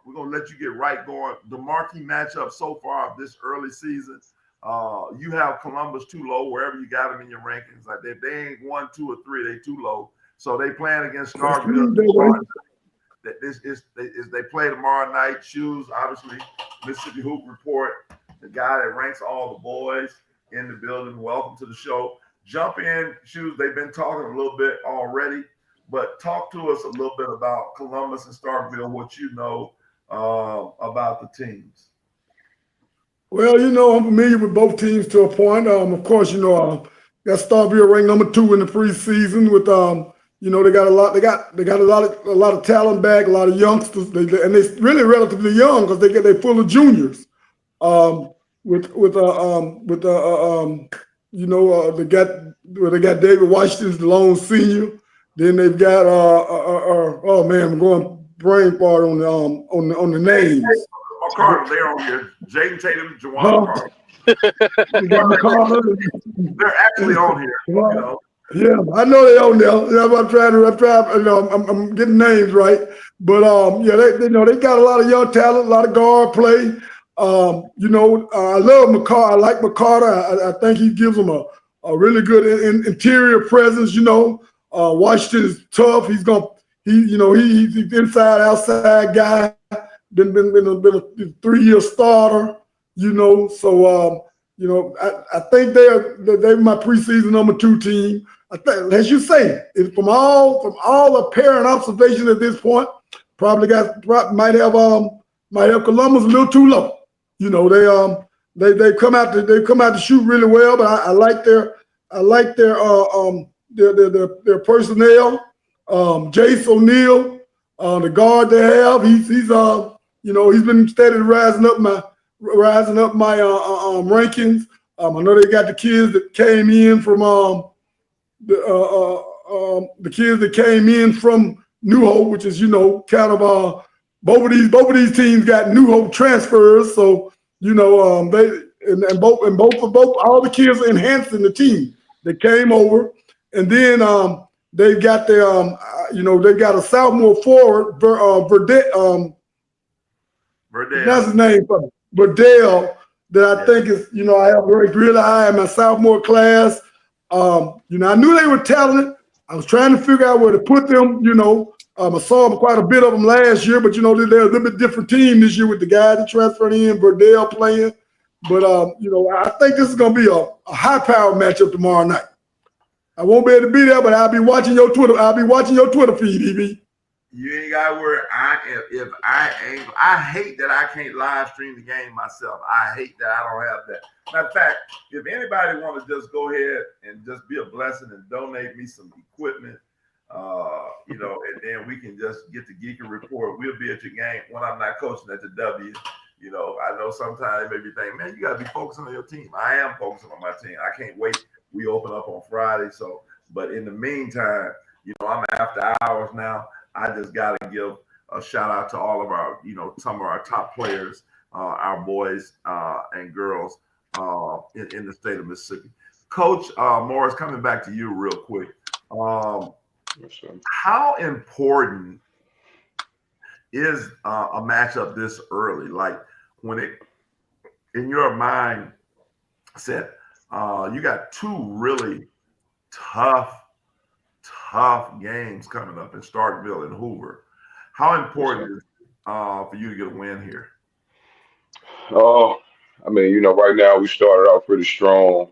We're gonna let you get right going. The marquee matchup so far of this early season. You have Columbus too low wherever you got them in your rankings. Like they ain't 1, 2, or 3. They too low. So they playing against Starkville. They play tomorrow night. Shoes, obviously, Mississippi Hoop Report, the guy that ranks all the boys in the building. Welcome to the show. Jump in, Shoes. They've been talking a little bit already, but talk to us a little bit about Columbus and Starkville, what you know about the teams.
Well, I'm familiar with both teams to a point. Of course, got Starkville ranked number 2 in the preseason with they got a lot. They got a lot of talent back, a lot of youngsters, and they're really relatively young because they're full of juniors. They got David Washington's the lone senior. Then they've got I'm going brain fart on the names.
Carter, they're on here. Jaden Tatum, Jawan Carter. They're actually on here.
Yeah, I know they on there. I'm getting names right. But they got a lot of young talent, a lot of guard play. I love McCarter. I like McCarter. I think he gives them a really good interior presence. Washington is tough. He's an inside outside guy. Been a 3-year starter. So I think they're my preseason number 2 team. I think, as you say, from all apparent observations at this point, might have Columbus a little too low. You know, they come out to shoot really well, but I like their personnel. Jace O'Neal, the guard they have, he's you know, he's been steadily rising up my rankings. I know they got the kids that came in from the kids that came in from New Hope, which is, you know, kind of both of these teams got New Hope transfers, so you know both all the kids are enhancing the team. They came over, and then they've got their you know, they've got a sophomore forward, Verdell. That's his name, Verdell, that I think is, you know, I have worked really high in my sophomore class. You know, I knew they were talented. I was trying to figure out where to put them. You know, I saw quite a bit of them last year, but you know, they're a little bit different team this year with the guy that transferred in, Verdell playing. But you know, I think this is going to be a high-powered matchup tomorrow night. I won't be able to be there, but I'll be watching your Twitter. I'll be watching your Twitter feed, EB.
You ain't got to worry. I hate that I can't live stream the game myself. I hate that I don't have that. Matter of fact, if anybody want to just go ahead and just be a blessing and donate me some equipment, you know, and then we can just get the geeky report. We'll be at your game when I'm not coaching at the W. You know, I know sometimes they may be thinking, man, you got to be focusing on your team. I am focusing on my team. I can't wait. We open up on Friday. So, but in the meantime, you know, I'm after hours now. I just got to give a shout out to all of our, you know, some of our top players, our boys and girls in the state of Mississippi. Coach Morris, coming back to you real quick. How important is a matchup this early? Like when it, in your mind, set, you got two really tough games coming up in Starkville and Hoover. How important is it for you to get a win here?
I mean, you know, right now we started off pretty strong.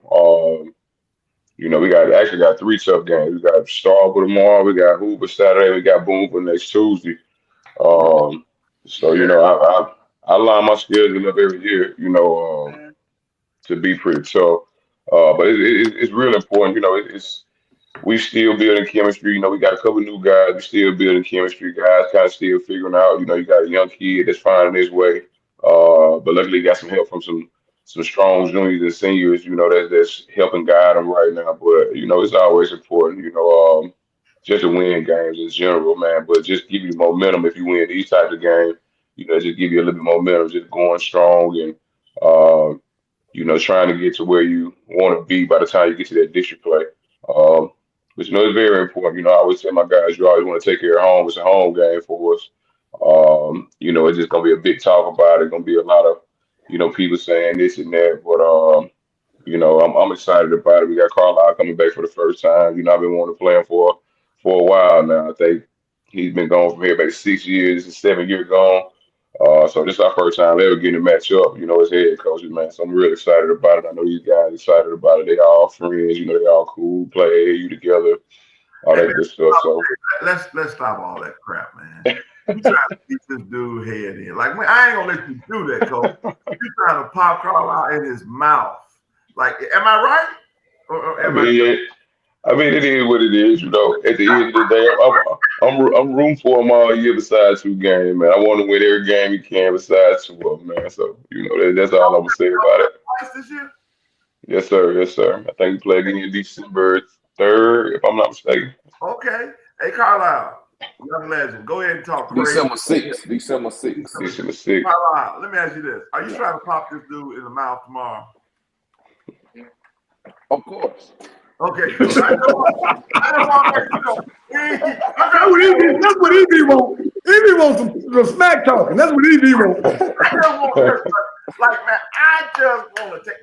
You know, we actually got three tough games. We got Starkville tomorrow, we got Hoover Saturday, we got Boonville next Tuesday. So you know, I line my schedule up every year, you know, to be pretty tough. But it's really important, you know. We still building chemistry. You know, we got a couple new guys. We still building chemistry. Guys kind of still figuring out. You know, you got a young kid that's finding his way. But luckily, got some help from some strong juniors and seniors. You know, that's helping guide them right now. But you know, it's always important. You know, just to win games in general, man. But just give you momentum if you win these types of games. You know, just give you a little bit more momentum, just going strong and you know, trying to get to where you want to be by the time you get to that district play. But you know, it's very important. You know, I always tell my guys, you always want to take care of home. It's a home game for us. You know, it's just gonna be a big talk about it. Gonna be a lot of, you know, people saying this and that. But you know, I'm excited about it. We got Carlisle coming back for the first time. You know, I've been wanting to play him for a while now. I think he's been gone from here about 6 years. This is 7 year gone. So this is our first time ever getting to match up, you know, as head coaches, man. So I'm really excited about it. I know these guys excited about it. They all friends, you know, they all cool, play AAU together, all that good stuff. So
let's stop all that crap, man. You trying to keep this dude head in. Like, man, I ain't gonna let you do that, coach. You trying to pop Carlisle in his mouth. Like, am I right? Or am
I mean, it is what it is, you know. At the end of the day, I'm rooting for him all year besides 2 games, man. I want to win every game he can besides 2 of them, man. So, you know, that's all I'm gonna say about it.
Twice this year?
Yes, sir. Yes, sir. I think we play again in December 3rd, if I'm not mistaken.
Okay. Hey, Carlisle, young legend, go ahead and talk crazy.
December 6th.
December 6th.
Carlisle, let me ask you this. Are you trying to pop this dude in the mouth tomorrow?
Of course.
Okay, good. I just want to know.
That's what EB wants. EB wants some smack talking. That's what EB wants.
I just want to, like, man, I just want to take,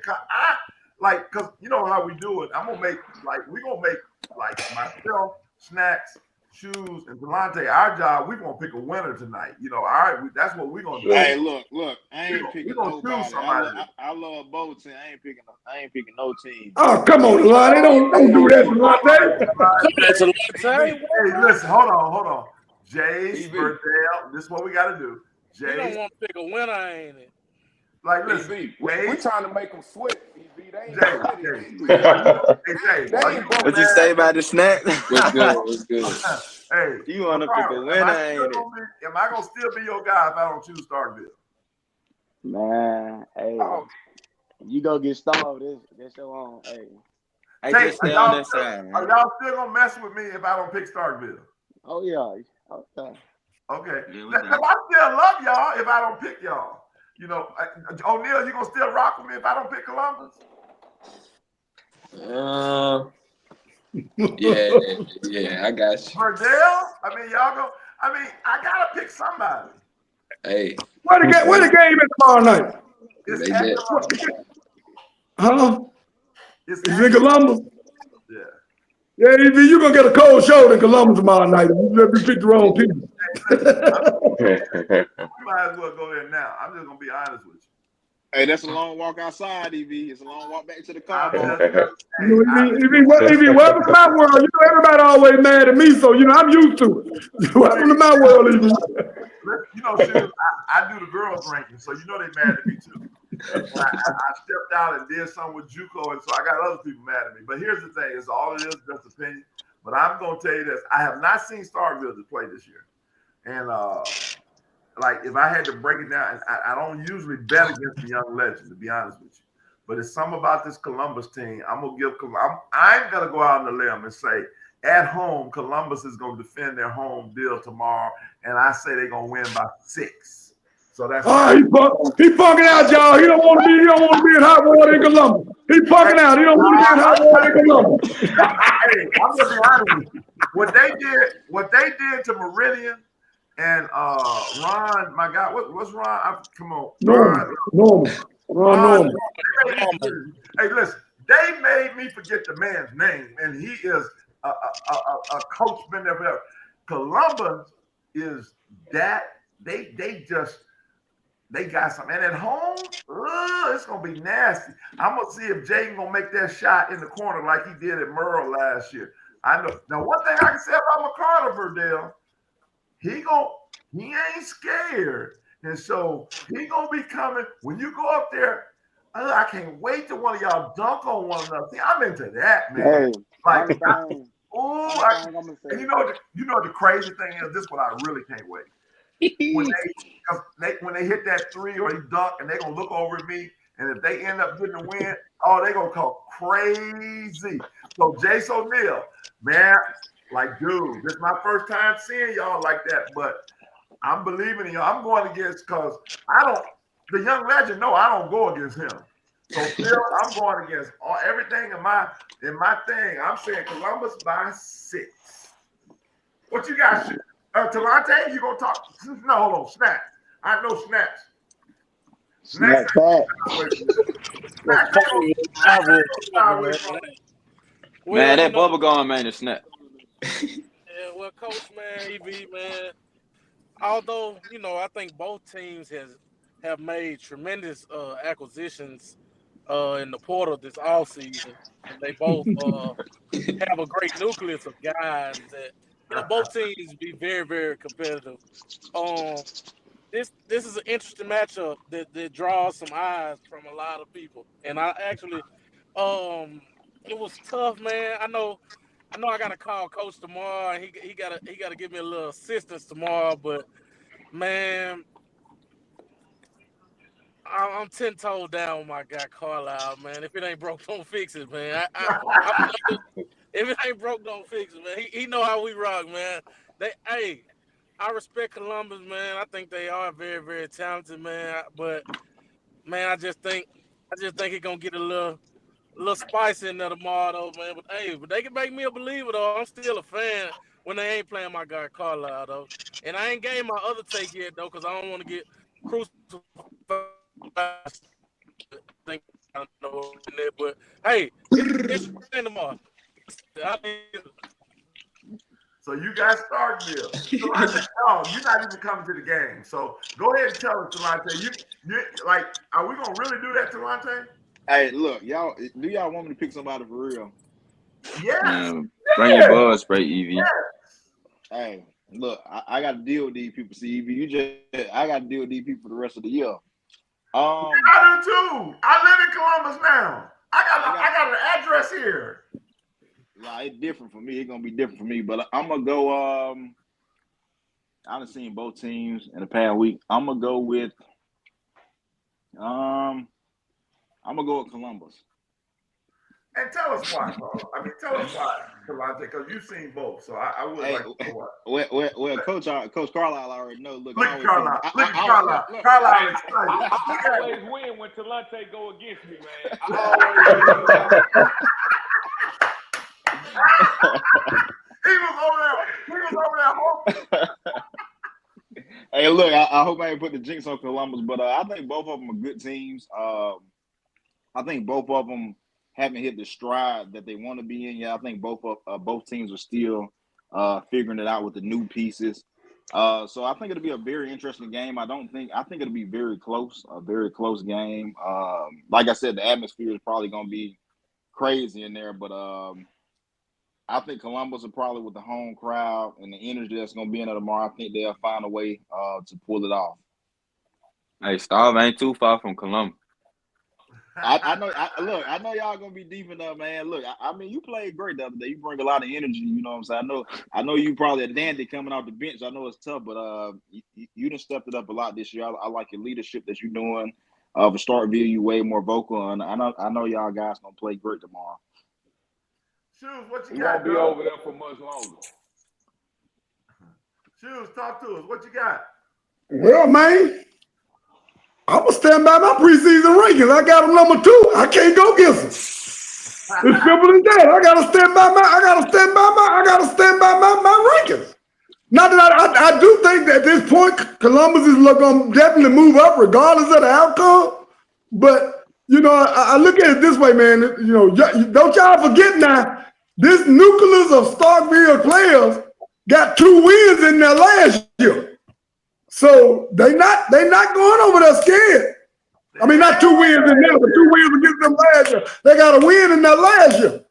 like, because you know how we do it. I'm going to make, like, we're going to make, like, myself, Snacks, Shoes, and Delonte, our job, we're going to pick a winner tonight. You know, all right, that's what we're going to do.
Hey, look, I ain't picking nobody. I love both teams. I ain't picking no team.
Oh, come on, Delonte. Don't do that, Delonte.
Hey, listen, hold on. Jace, Verdell, this is what we got to do.
You don't want to pick a winner, ain't it?
Like, listen,
EV, we trying to make them sweat. EV, they ain't
Jay,
sweaty.
Jay,
They
are
ain't
you
broke.
What you say about the snack?
What's good? What's good?
Hey,
You want to pick a
Ricardo,
winner, ain't it?
am I gonna still be your guy if I don't choose Starkville?
Man, hey,
Oh,
you go get starved. That's your own. Hey,
Hey,
Tate,
just stay on that side,
are
man.
y'all still gonna mess with me if I don't pick Starkville?
oh yeah, okay.
Okay.
Yeah, we
Because
down.
I still love y'all if I don't pick y'all. You know, O'Neal, you gonna still rock with me if I don't pick Columbus?
Yeah, I got you.
Verdell? I mean, I gotta pick somebody.
Hey,
Where the game is tomorrow night?
It's
they
at
bet.
Columbus.
Huh?
It's
Is
at
it Columbus?
Yeah.
Yeah, EV, you're gonna get a cold shoulder in Columbus tomorrow night if you pick the wrong team.
We might as well go there now. I'm just gonna be honest with you.
Hey, that's a long walk outside, EV. It's a long walk back to the car,
I'm
boy.
just,
You know,
hey,
welcome to my world. You know, everybody always mad at me, so you know I'm used to it. Welcome to my world, EV.
you know, shoot, I do the girls ranking, so you know they mad at me too. And I stepped out and did something with JUCO, and so I got other people mad at me. But here's the thing: it's all it is, just opinion. But I'm gonna tell you this: I have not seen Starkville play this year, and like if I had to break it down, and I don't usually bet against the young legend, to be honest with you. But it's something about this Columbus team. I'm gonna go out on the limb and say, at home, Columbus is gonna defend their home deal tomorrow, and I say they're gonna win by 6. So that's
He punking out, y'all. He don't want to be in hot water in Columbus. He punking out. He don't want to be in hot water in Columbus.
Hey, I'm gonna be honest with you. What they did to Meridian and Ron, my God, what's Ron? Come on, Ron. Hey, listen, they made me forget the man's name, and he is a coach been there forever. Columbus is that they got something. And at home, it's gonna be nasty. I'm gonna see if Jaden gonna make that shot in the corner like he did at Merle last year. I know. Now, one thing I can say about McCarter Verdell, he ain't scared. And so he gonna be coming. When you go up there, I can't wait till one of y'all dunk on one another. See, I'm into that, man.
Hey,
Like,
only thing I'm gonna say.
you know the crazy thing is, this is what I really can't wait. When they hit that 3 or he dunk and they're gonna look over at me, and if they end up getting a win, they gonna go crazy. So Jace O'Neal, man, like, dude, this is my first time seeing y'all like that, but I'm believing in y'all. I'm going against, because the young legend, no, I don't go against him. So Phil, I'm going against everything in my thing. I'm saying Columbus by 6. What you got? Talante, you gonna talk? No, hold on. Snaps. I know snaps.
Snap back.
Man, that bubble gum, man, is snap.
Yeah, well, Coach, man, EV, man. Although I think both teams have made tremendous acquisitions in the portal this offseason, and they both have a great nucleus of guys that both teams be very, very competitive. This is an interesting matchup that draws some eyes from a lot of people, and I actually it was tough, man. I know I gotta call Coach tomorrow, and he gotta give me a little assistance tomorrow, but man, I'm 10 toes down with my guy Carlisle, man. If it ain't broke, don't fix it, man. If it ain't broke, don't fix it, man. He know how we rock, man. I respect Columbus, man. I think they are very, very talented, man. But man, I just think it's gonna get a little spice in there tomorrow, though, man. But they can make me a believer, though. I'm still a fan when they ain't playing my guy Carlisle, though. And I ain't gave my other take yet, though, because I don't want to get crucified. But hey, it's tomorrow.
So you got Starkville. No, you're not even coming to the game. So go ahead and tell us, Talante. You like, are we gonna really do that, Talante?
Hey, look, y'all. Do y'all want me to pick somebody for real?
Yes.
Bring your buzz spray, EV.
Yes.
Hey, look, I got to deal with these people. See, EV, I got to deal with these people for the rest of the year.
I do too. I live in Columbus now. I got an address here.
Yeah, it's different for me. It's gonna be different for me. But I'm gonna go. I done seen both teams in the past week. I'm gonna go with Columbus.
And tell us why, bro. I mean, tell us why, Kalante, because you've seen both. So I would like to know why.
Well, Coach Carlisle already know. Look
Look
I
at
always
Carlisle.
think,
Look at Carlisle. Carlisle excited.
I always win when Talante go against me, man. I always
He was over there.
Hey, look, I hope I ain't put the jinx on Columbus, but I think both of them are good teams. I think both of them haven't hit the stride that they want to be in yet. I think both teams are still figuring it out with the new pieces. So I think it'll be a very interesting game. I think it'll be very close, a very close game. Like I said, the atmosphere is probably going to be crazy in there, but I think Columbus will probably, with the home crowd and the energy that's going to be in there tomorrow, I think they'll find a way to pull it off.
Hey, Starve ain't too far from Columbus.
I know y'all gonna be deep enough, man. Look, I mean, you played great the other day. You bring a lot of energy. You know what I'm saying? I know you probably a dandy coming off the bench. I know it's tough, but you done stepped it up a lot this year. I like your leadership that you're doing. For Starkville, you way more vocal, and I know y'all guys gonna play great tomorrow.
Shoes, what you
we
got?
won't be over there for much longer.
Shoes, talk to us. What you got?
Well, man, I'm going to stand by my preseason rankings. I got them number 2. I can't go against them. It's simple as that. I gotta stand by my rankings. Not that I do think that at this point Columbus is going to definitely move up regardless of the outcome. But you know, I look at it this way, man. You know, don't y'all forget now. This nucleus of Starkville players got 2 wins in their last year, so they not going over there scared. I mean, not 2 wins in there, but 2 wins against them last year. They got a win in their last year.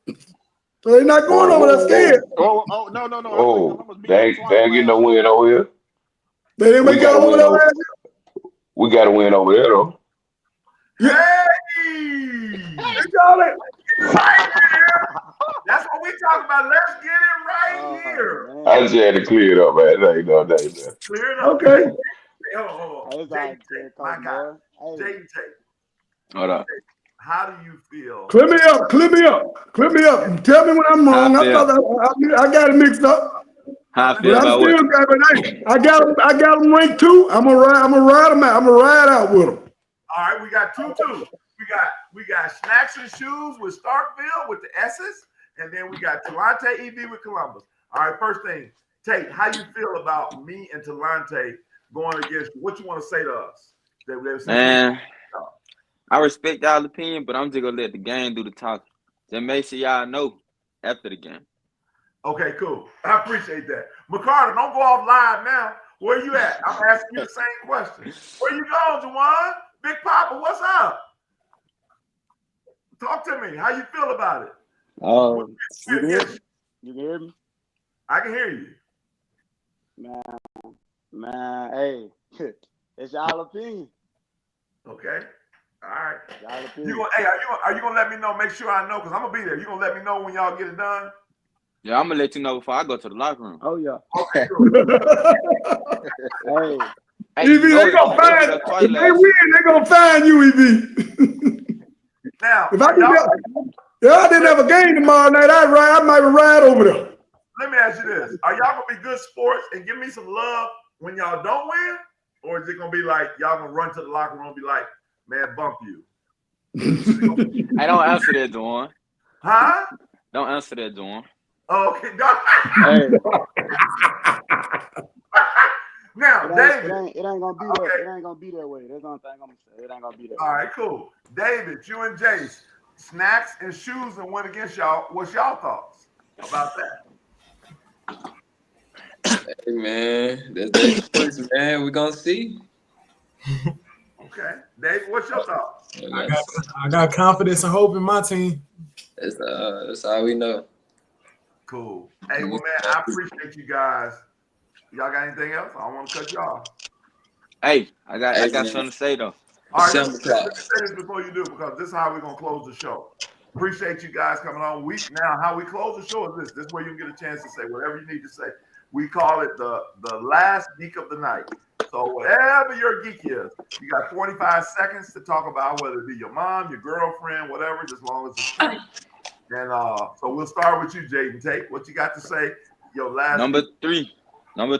So they're not going over there scared.
Oh, no.
Oh, they ain't getting no win over here.
They didn't make out over there last year.
We got to win over there, though.
Hey!
Right
here. That's what we talk about. Let's get it right here.
I just had to clear it up, man. There you go.
Clear it up.
Okay.
Hold on. Jaden Tate, my guy. Jaden Tate.
Hold up.
How do you feel?
Clip me up. Tell me when I'm wrong. I got it mixed up.
How I feel about what?
I got them ranked 2. I'm gonna ride them out. I'm gonna ride out with them.
All right, we got 2-2. We got Snacks and Shoes with Starkville with the S's, and then we got Talante EV with Columbus. All right, first thing, Tate, how you feel about me and Talante going against you? What you want to say to us?
Man, I respect y'all's opinion, but I'm just gonna let the game do the talking. Just make sure y'all know after the game.
Okay, cool. I appreciate that. McCarter, don't go off live now. Where you at? I'm asking you the same question. Where you going, Juwan? Big Papa, what's up? Talk to me. How you feel about it?
You can hear me?
I can hear you.
Man, hey, it's y'all opinion.
Okay. All right.
Y'all opinion.
Are you gonna let me know? Make sure I know, because I'm gonna be there. You gonna let me know when y'all get it done?
Yeah, I'm gonna let you know before I go to the locker room.
Oh yeah.
Okay, cool.
Hey, EV, they gonna find. If they win, they gonna find you, EV.
Now,
if I didn't have a game tomorrow night, I might ride over there.
Let me ask you this: are y'all gonna be good sports and give me some love when y'all don't win, or is it gonna be like y'all gonna run to the locker room and be like, "Man, bump you"?
I don't answer that, Juwan.
Huh?
Don't answer that, Juwan.
Oh, okay.
Hey.
Now, David,
it ain't gonna be that. It ain't gonna be that way. That's the only thing I'm gonna say. It ain't gonna be that way.
All right, cool. David, you and Jace, Snacks and Shoes and went against y'all. What's y'all thoughts about that?
Hey man, that's the man. We're gonna see.
Okay, David, what's your thoughts?
I got confidence and hope in my team.
That's all we know.
Cool. Hey, well, man, I appreciate you guys. Y'all got anything else? I don't want to cut you off.
Hey, I got something to say though.
All right,
7
let me
o'clock.
say this before you do, because this is how we're going to close the show. Appreciate you guys coming on. Now, how we close the show is this. This is where you can get a chance to say whatever you need to say. We call it the last geek of the night. So whatever your geek is, you got 45 seconds to talk about, whether it be your mom, your girlfriend, whatever, just as long as it's free. And so we'll start with you, Jaden Tate. What you got to say? Your last
Number
geek.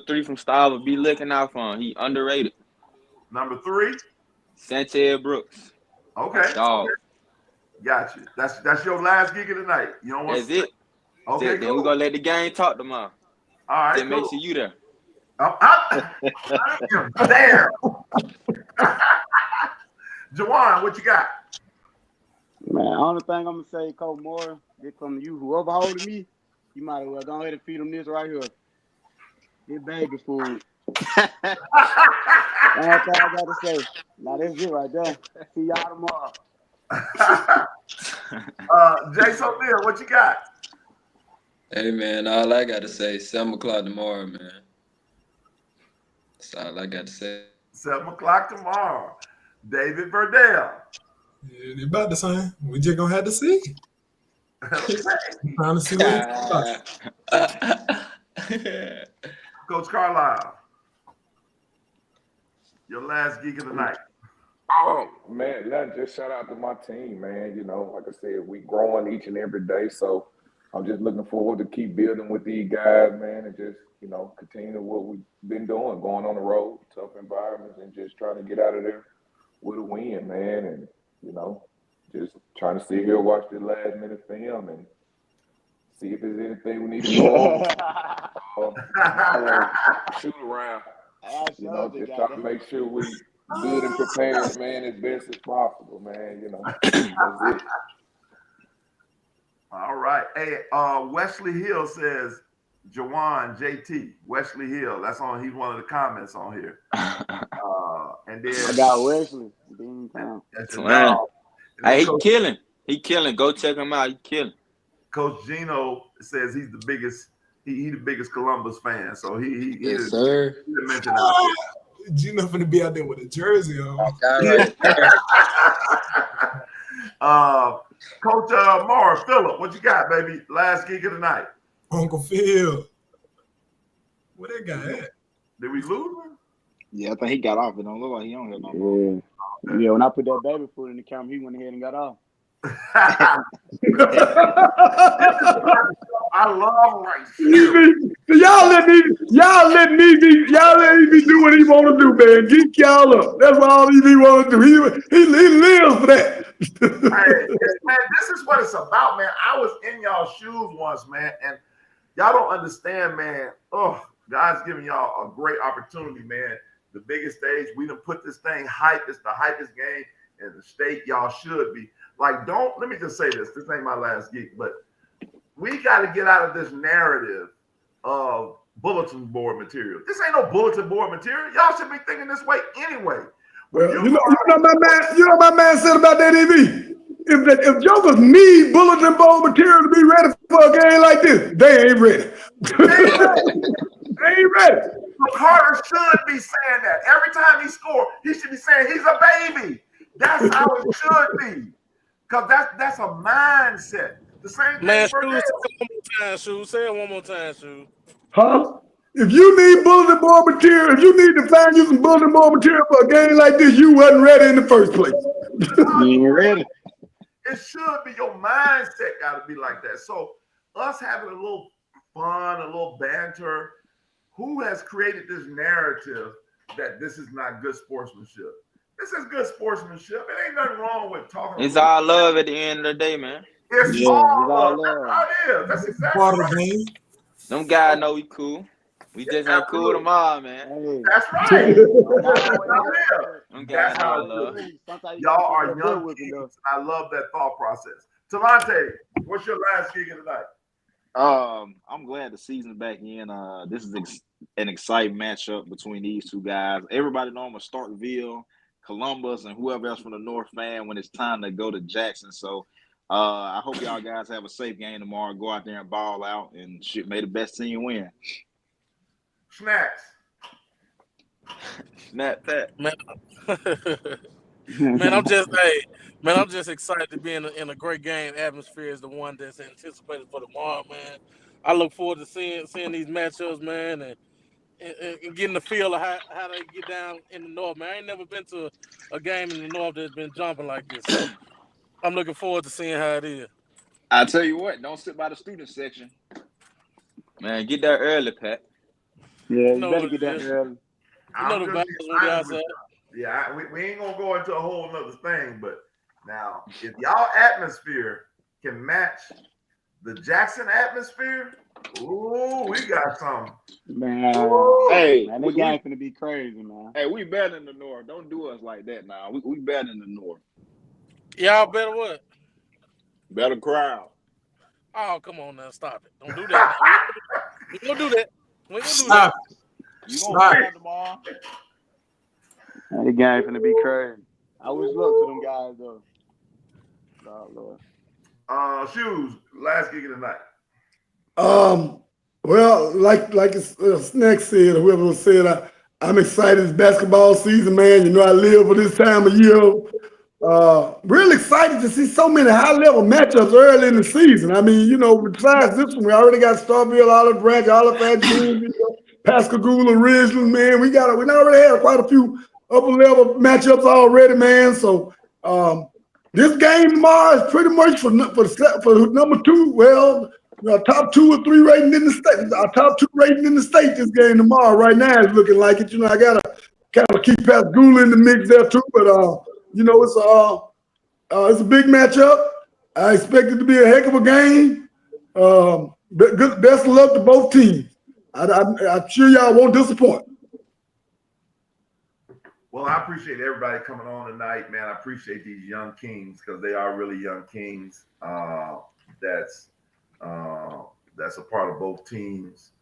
3 from Stava. Be looking out for him. He underrated.
Number 3.
Sanchez Brooks.
Okay.
Dog.
Got you. That's your last geek of the night. You don't want
That's
to
it.
Okay,
Then
cool.
we're going to let the game talk tomorrow.
All right,
Just
cool.
make sure you there.
I am there. Jawan, what you got?
Man, only thing I'm gonna say, Coach Moore, get from you. Whoever holding me, you might as well go ahead and feed them this right here. This baby food. That's all I gotta say. Now that's it right there. See y'all tomorrow.
Jason O'Neal, what you got?
Hey, man, all I got to say, 7 o'clock tomorrow, man. That's all I got to say.
7 o'clock tomorrow. David Verdell.
Yeah, they about the same. We just gonna have to see. Trying to see what it's
Coach Carlisle. Your last geek of the night.
Oh man, just shout out to my team, man. You know, like I said, we growing each and every day. So I'm just looking forward to keep building with these guys, man, and just, you know, continue what we've been doing, going on the road, tough environments, and just trying to get out of there with a win, man. And, you know, just trying to sit here, watch the last minute film and see if there's anything we need to go over. Shoot around. You know, just trying to make sure we good and prepared, man, as best as possible, man. You know, that's it.
All right. Hey, Wesley Hill says, Jawan JT. Wesley Hill. That's on. He's one of the comments on here. And then
I got Wesley.
That's
Hey, he killing. He killing. Go check him out. He killing.
Coach Gino says he's the biggest. He the biggest Columbus fan. So he
Yes, sir.
He didn't mention that.
Gino finna be out there with a jersey on.
Coach Mara Phillip, what you got, baby? Last geek of the night.
Uncle Phil. Where that guy at?
Did we lose him?
Yeah, I think he got off. It don't look like he on here no more.
Yeah, when I put that baby food in the camera, he went ahead and got off.
I love rice.
Y'all let me do what he want to do, man. Geek y'all up. That's what all he want to do. He lives for that.
Hey, man, this is what it's about, man. I was in y'all shoes once, man, and y'all don't understand, man. Oh, God's giving y'all a great opportunity, man. The biggest stage. We done put this thing hype. It's the hypest game in the state. Y'all should be. Like, let me just say this. This ain't my last geek, but we got to get out of this narrative of bulletin board material. This ain't no bulletin board material. Y'all should be thinking this way anyway.
Well, you know my man said about that, EV. If jokers need bulletin board material to be ready for a game like this, they ain't ready. They ain't ready.
Carter should be saying that. Every time he scores, he should be saying he's a baby. That's how it should be. Because that's a mindset. The same thing
Man,
for
Say it one more time, Shu.
Huh? If you need bulletin board material, if you need to find you some bulletin board material for a game like this, you wasn't ready in the first place.
You ain't ready.
It should be. Your mindset got to be like that. So us having a little fun, a little banter, who has created this narrative that this is not good sportsmanship? This is good sportsmanship. It ain't nothing wrong with talking.
It's all love at the end of the day, man.
It's all love. That's how it is. That's exactly
Part of
right.
the game.
Them guys know we cool. We just ain't cool tomorrow, man.
Hey,
That's right.
That's how I love.
Y'all are young kids, and I love that thought process. Talante, what's your last gig of the night?
I'm glad the season's back in. This is an exciting matchup between these two guys. Everybody know I'm a Starkville, Columbus, and whoever else from the North fan when it's time to go to Jackson. So I hope y'all guys have a safe game tomorrow. Go out there and ball out, and may the best team win.
Snacks.
Snap that.
Man. Man, I'm just excited to be in a great game. Atmosphere is the one that's anticipated for tomorrow, man. I look forward to seeing these matchups, man, and getting the feel of how they get down in the north, man. I ain't never been to a game in the north that's been jumping like this, so I'm looking forward to seeing how it is.
I tell you what, don't sit by the student section.
Man, get there early, Pat.
Yeah,
You
you
know
better
what
get
it
that
is.
early.
You know
I'm
the
just
vibes
being
when we
honest with
outside.
y'all. Yeah, we ain't gonna go into a whole nother thing, but now if y'all atmosphere can match the Jackson atmosphere, ooh, we got something.
Man,
Ooh.
Hey,
man, that game finna be crazy, man.
we better in the north. Don't do us like that now. We better in the north.
Y'all better what?
Better crowd.
Oh, come on now, stop it! Don't do that. Now. We ain't gonna do that. We ain't gonna do that.
Stop.
You gonna
Stop.
crowd tomorrow?
Man, that game finna be crazy. I wish luck to them guys though. Oh, Lord.
Shoes, last gig of the night.
Well, like Snack said, or whoever said, I'm excited. It's basketball season, man. You know, I live for this time of year. Real excited to see so many high-level matchups early in the season. I mean, you know, besides this one, we already got Starville, Olive Branch, Halifax, Greenville, Pascagoula, Ridgeland, man. We already had quite a few upper-level matchups already, man. So this game tomorrow is pretty much for number two. Well, our top 2 or 3 rating in the state. Our top 2 rating in the state this game tomorrow. Right now is looking like it. You know, I gotta kind of keep Pascagoula in the mix there too, but you know, it's a big matchup. I expect it to be a heck of a game. Best of luck to both teams. I'm sure y'all won't disappoint.
Well, I appreciate everybody coming on tonight, man. I appreciate these young kings because they are really young kings. That's a part of both teams.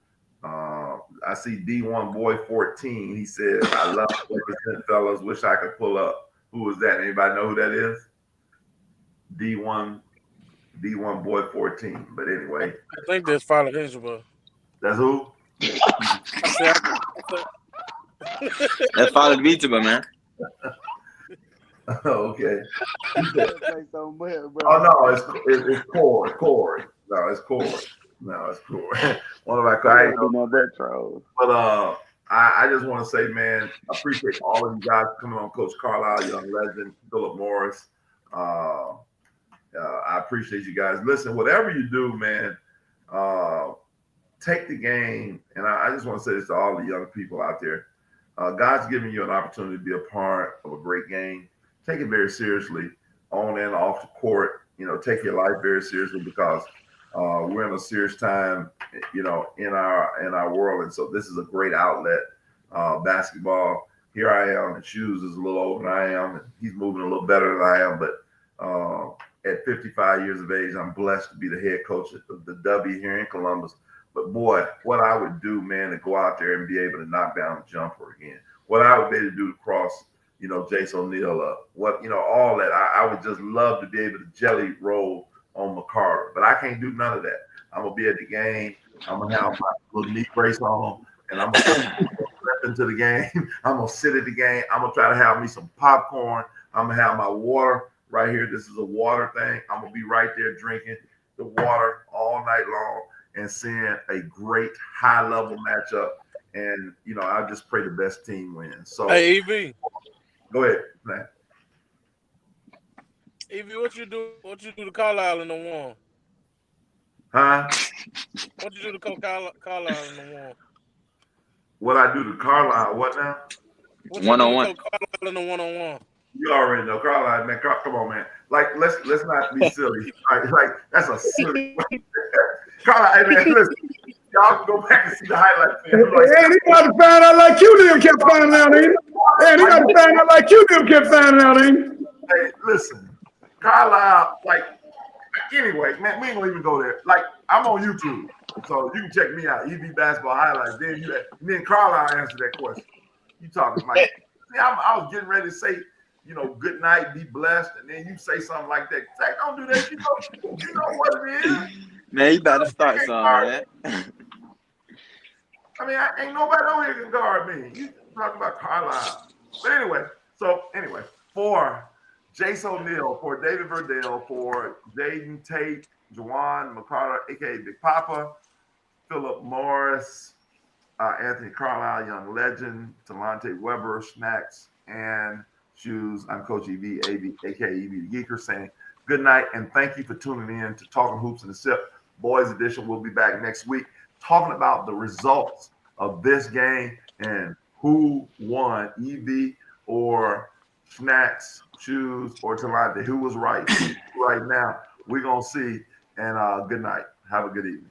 I see D1 Boy 14. He said, I love to represent fellas. Wish I could pull up. Who is that? Anybody know who that is? D1 Boy 14. But anyway.
I think that's Father Hezbollah.
That's who?
That's Father Beatable, man.
Okay.
So much,
oh, no, it's Corey. No, it's Corey. One of our guys. But I just want to say, man, I appreciate all of you guys coming on. Coach Carlisle, Young Legend, Philip Morris. I appreciate you guys. Listen, whatever you do, man, take the game. And I just want to say this to all the young people out there. God's giving you an opportunity to be a part of a great game. Take it very seriously, on and off the court. You know, take your life very seriously because we're in a serious time, you know, in our world, and so this is a great outlet. Basketball. Here I am, and Shoes is a little older than I am, and he's moving a little better than I am. But at 55 years of age, I'm blessed to be the head coach of the W here in Columbus. But boy, what I would do, man, to go out there and be able to knock down a jumper again. What I would be able to do to cross, you know, Jace O'Neal up. What, you know, all that. I would just love to be able to jelly roll on McCarter. But I can't do none of that. I'm going to be at the game. I'm going to have my little knee brace on, and I'm going to step into the game. I'm going to sit at the game. I'm going to try to have me some popcorn. I'm going to have my water right here. This is a water thing. I'm going to be right there drinking the water all night long and seeing a great high-level matchup. And, you know, I just pray the best team wins. So,
hey, EV.
Go ahead, man.
EV, what you do to Carlisle in the one?
Huh?
What you do to Carlisle in the one?
What I do to Carlisle? What now?
What you do to Carlisle in the one-on-one?
You already know Carlisle, man. Come on, man. Like, let's not be silly. Like that's a silly. Carlisle, hey man, listen. Y'all can go back and see the highlights.
Hey, he got to find out like you them kept finding out, ain't he? Hey, he got to find out like you them kept finding out, ain't he?
Hey, listen, Carlisle, like, anyway, man, we ain't gonna even go there. Like, I'm on YouTube, so you can check me out. EV Basketball Highlights. Then me and Carlisle answer that question. You talking like, see, I was getting ready to say, you know, good night, be blessed, and then you say something like that. Zach, don't do that. You know what it is.
Man, you better start something, man.
I mean, ain't nobody on here can guard me. You talking about Carlisle. But anyway, For Jace O'Neal, for David Verdell, for Jaden Tate, Juwan McCarter, aka Big Papa, Philip Morris, Anthony Carlisle, Young Legend, Talante Weber, Snacks, and Shoes. I'm Coach EV, aka EV the Geeker, saying good night and thank you for tuning in to Talking Hoops in the Sip. Boys Edition will be back next week talking about the results of this game and who won, EV or Snacks, Shoes, or Talante. Who was right? Right now, we're going to see. And good night. Have a good evening.